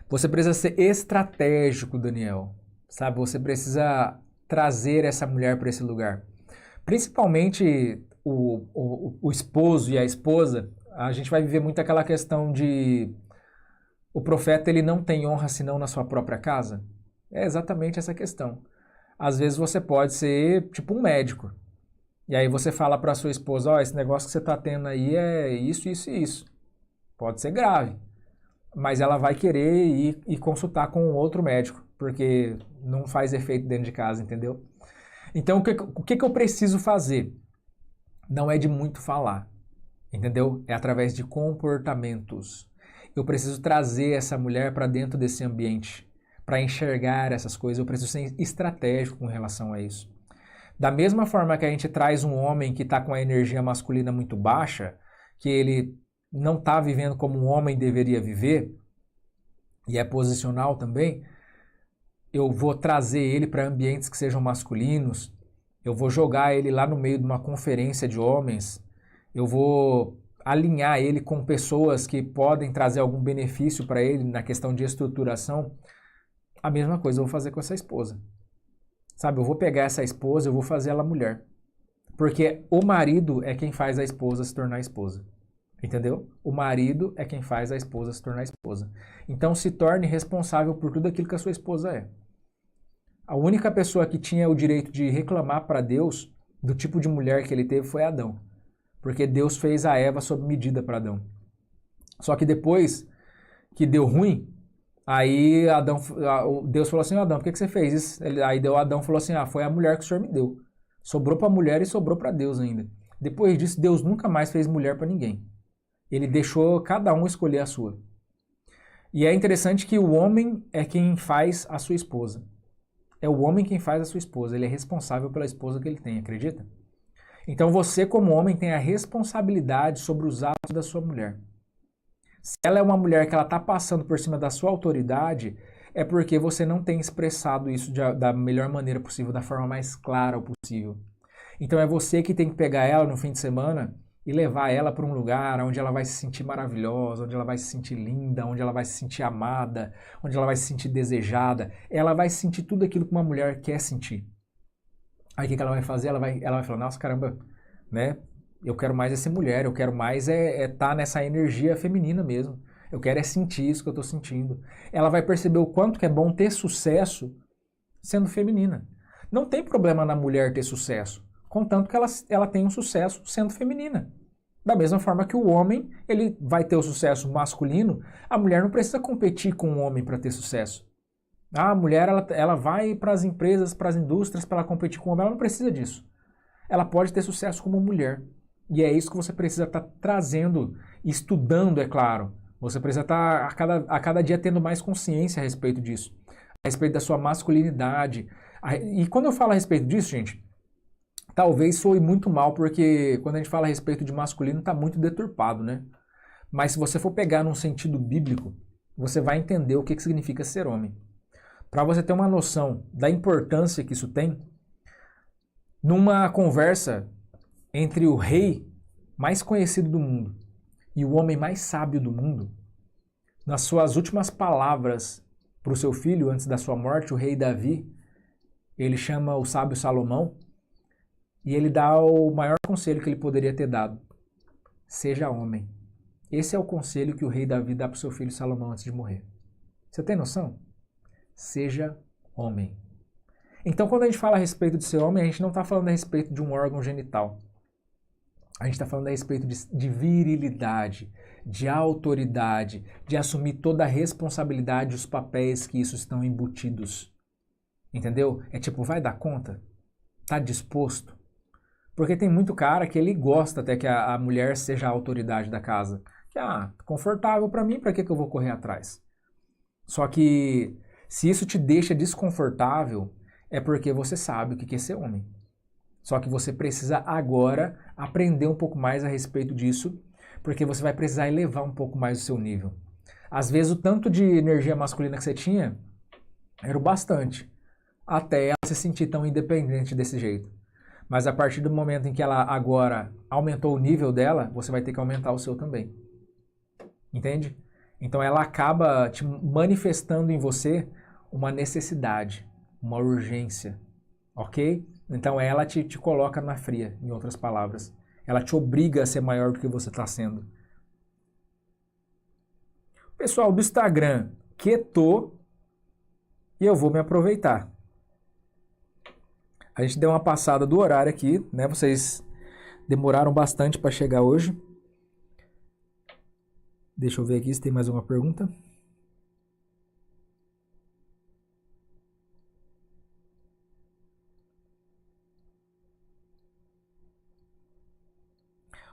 Você precisa ser estratégico, Daniel. Sabe? Você precisa trazer essa mulher para esse lugar. Principalmente o esposo e a esposa, a gente vai viver muito aquela questão de o profeta ele não tem honra senão na sua própria casa. É exatamente essa questão. Às vezes você pode ser tipo um médico. E aí você fala para sua esposa, ó, esse negócio que você está tendo aí é isso, isso e isso. Pode ser grave. Mas ela vai querer ir consultar com outro médico, porque não faz efeito dentro de casa, entendeu? Então, o que eu preciso fazer? Não é de muito falar, entendeu? É através de comportamentos. Eu preciso trazer essa mulher para dentro desse ambiente, para enxergar essas coisas. Eu preciso ser estratégico com relação a isso. Da mesma forma que a gente traz um homem que está com a energia masculina muito baixa, que ele não está vivendo como um homem deveria viver, e é posicional também, eu vou trazer ele para ambientes que sejam masculinos, eu vou jogar ele lá no meio de uma conferência de homens, eu vou alinhar ele com pessoas que podem trazer algum benefício para ele na questão de estruturação. A mesma coisa eu vou fazer com essa esposa. Sabe, eu vou pegar essa esposa, eu vou fazer ela mulher. Porque o marido é quem faz a esposa se tornar esposa. Entendeu? O marido é quem faz a esposa se tornar esposa. Então se torne responsável por tudo aquilo que a sua esposa é. A única pessoa que tinha o direito de reclamar para Deus do tipo de mulher que ele teve foi Adão. Porque Deus fez a Eva sob medida para Adão. Só que depois que deu ruim, aí Deus falou assim, Adão, por que você fez isso? Aí Adão falou assim, foi a mulher que o Senhor me deu. Sobrou para a mulher e sobrou para Deus ainda. Depois disso, Deus nunca mais fez mulher para ninguém. Ele deixou cada um escolher a sua. E é interessante que o homem é quem faz a sua esposa. É o homem quem faz a sua esposa. Ele é responsável pela esposa que ele tem, acredita? Então você, como homem, tem a responsabilidade sobre os atos da sua mulher. Se ela é uma mulher que ela está passando por cima da sua autoridade, é porque você não tem expressado isso da melhor maneira possível, da forma mais clara possível. Então é você que tem que pegar ela no fim de semana e levar ela para um lugar onde ela vai se sentir maravilhosa, onde ela vai se sentir linda, onde ela vai se sentir amada, onde ela vai se sentir desejada. Ela vai sentir tudo aquilo que uma mulher quer sentir. Aí o que ela vai fazer? Ela vai falar, nossa, caramba, né? Eu quero mais é ser mulher, eu quero mais tá nessa energia feminina mesmo. Eu quero sentir isso que eu estou sentindo. Ela vai perceber o quanto que é bom ter sucesso sendo feminina. Não tem problema na mulher ter sucesso, contanto que ela tem um sucesso sendo feminina. Da mesma forma que o homem, ele vai ter o sucesso masculino, a mulher não precisa competir com o homem para ter sucesso. A mulher, ela vai para as empresas, para as indústrias, para ela competir com o homem, ela não precisa disso. Ela pode ter sucesso como mulher. E é isso que você precisa estar trazendo, estudando, é claro. Você precisa estar a cada dia tendo mais consciência a respeito disso. A respeito da sua masculinidade. E quando eu falo a respeito disso, gente, talvez soe muito mal, porque quando a gente fala a respeito de masculino, está muito deturpado, né? Mas se você for pegar num sentido bíblico, você vai entender o que significa ser homem. Para você ter uma noção da importância que isso tem, numa conversa entre o rei mais conhecido do mundo e o homem mais sábio do mundo, nas suas últimas palavras para o seu filho antes da sua morte, o rei Davi, ele chama o sábio Salomão e ele dá o maior conselho que ele poderia ter dado. Seja homem. Esse é o conselho que o rei Davi dá para o seu filho Salomão antes de morrer. Você tem noção? Seja homem. Então, quando a gente fala a respeito de ser homem, a gente não está falando a respeito de um órgão genital. A gente está falando a respeito de virilidade, de autoridade, de assumir toda a responsabilidade e os papéis que isso estão embutidos. Entendeu? É tipo, vai dar conta? Tá disposto? Porque tem muito cara que ele gosta até que a mulher seja a autoridade da casa. Que, confortável para mim, para que eu vou correr atrás? Só que se isso te deixa desconfortável, é porque você sabe o que é ser homem. Só que você precisa agora aprender um pouco mais a respeito disso, porque você vai precisar elevar um pouco mais o seu nível. Às vezes o tanto de energia masculina que você tinha era o bastante, até ela se sentir tão independente desse jeito. Mas a partir do momento em que ela agora aumentou o nível dela, você vai ter que aumentar o seu também. Entende? Então ela acaba te manifestando em você uma necessidade, uma urgência, ok? Então ela te coloca na fria, em outras palavras. Ela te obriga a ser maior do que você está sendo. Pessoal do Instagram, quietou e eu vou me aproveitar. A gente deu uma passada do horário aqui, né? Vocês demoraram bastante para chegar hoje. Deixa eu ver aqui se tem mais uma pergunta.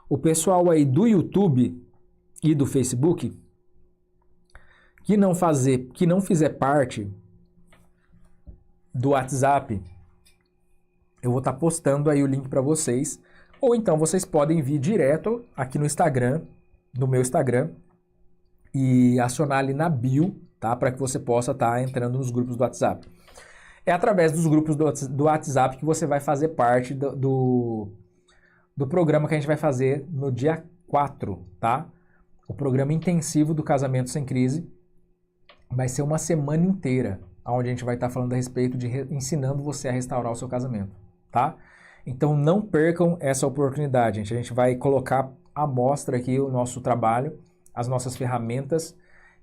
O pessoal aí do YouTube e do Facebook que não fizer parte do WhatsApp, eu vou estar postando aí o link para vocês Ou então vocês podem vir direto aqui no Instagram, no meu Instagram, e acionar ali na bio, tá? Para que você possa estar entrando nos grupos do WhatsApp. É através dos grupos do WhatsApp que você vai fazer parte do programa que a gente vai fazer no dia 4, tá? O programa intensivo do Casamento Sem Crise vai ser uma semana inteira, onde a gente vai estar falando a respeito de ensinando você a restaurar o seu casamento, tá? Então não percam essa oportunidade, gente. A gente vai colocar à mostra aqui o nosso trabalho, as nossas ferramentas,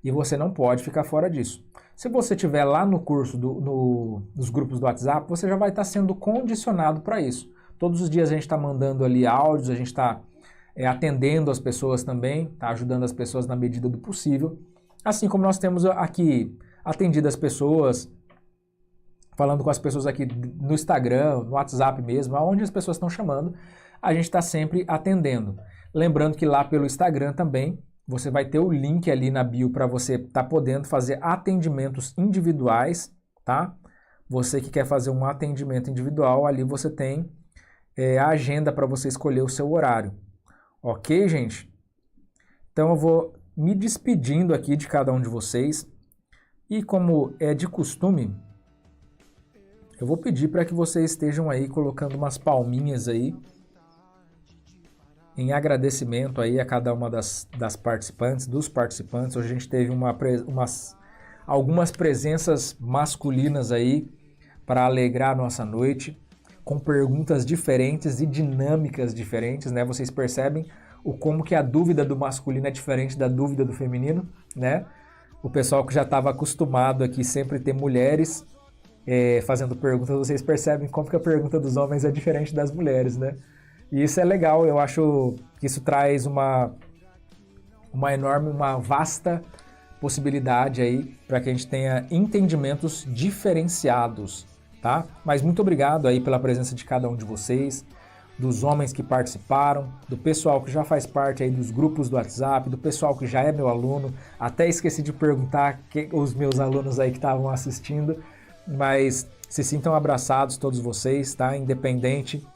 e você não pode ficar fora disso. Se você estiver lá no curso nos grupos do WhatsApp, você já vai estar sendo condicionado para isso. Todos os dias a gente está mandando ali áudios, a gente está atendendo as pessoas também, tá ajudando as pessoas na medida do possível. Assim como nós temos aqui atendido as pessoas, falando com as pessoas aqui no Instagram, no WhatsApp mesmo, aonde as pessoas estão chamando, a gente está sempre atendendo. Lembrando que lá pelo Instagram também, você vai ter o link ali na bio para você estar podendo fazer atendimentos individuais, tá? Você que quer fazer um atendimento individual, ali você tem a agenda para você escolher o seu horário. Ok, gente? Então eu vou me despedindo aqui de cada um de vocês. E como é de costume, eu vou pedir para que vocês estejam aí colocando umas palminhas aí em agradecimento aí a cada uma das participantes, dos participantes. Hoje a gente teve algumas presenças masculinas aí para alegrar a nossa noite, com perguntas diferentes e dinâmicas diferentes, né? Vocês percebem como que a dúvida do masculino é diferente da dúvida do feminino, né? O pessoal que já estava acostumado aqui sempre ter mulheres fazendo perguntas, vocês percebem como que a pergunta dos homens é diferente das mulheres, né? E isso é legal, eu acho que isso traz uma vasta possibilidade aí para que a gente tenha entendimentos diferenciados, tá? Mas muito obrigado aí pela presença de cada um de vocês, dos homens que participaram, do pessoal que já faz parte aí dos grupos do WhatsApp, do pessoal que já é meu aluno. Até esqueci de perguntar os meus alunos aí que estavam assistindo, mas se sintam abraçados todos vocês, tá? Independente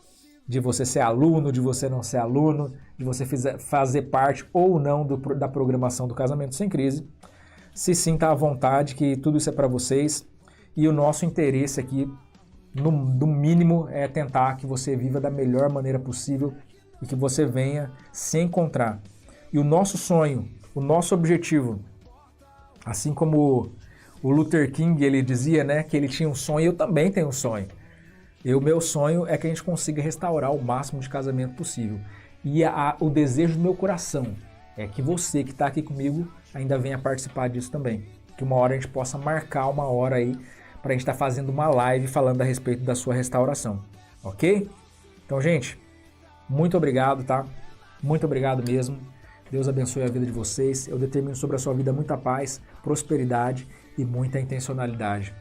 de você ser aluno, de você não ser aluno, de você fazer parte ou não da programação do Casamento Sem Crise. Se sinta à vontade, que tudo isso é para vocês. E o nosso interesse aqui, no mínimo, é tentar que você viva da melhor maneira possível e que você venha se encontrar. E o nosso sonho, o nosso objetivo, assim como o Luther King, ele dizia, né, que ele tinha um sonho, eu também tenho um sonho. O meu sonho é que a gente consiga restaurar o máximo de casamento possível. E o desejo do meu coração é que você que está aqui comigo ainda venha participar disso também. Que uma hora a gente possa marcar uma hora aí para a gente estar fazendo uma live falando a respeito da sua restauração. Ok? Então, gente, muito obrigado, tá? Muito obrigado mesmo. Deus abençoe a vida de vocês. Eu determino sobre a sua vida muita paz, prosperidade e muita intencionalidade.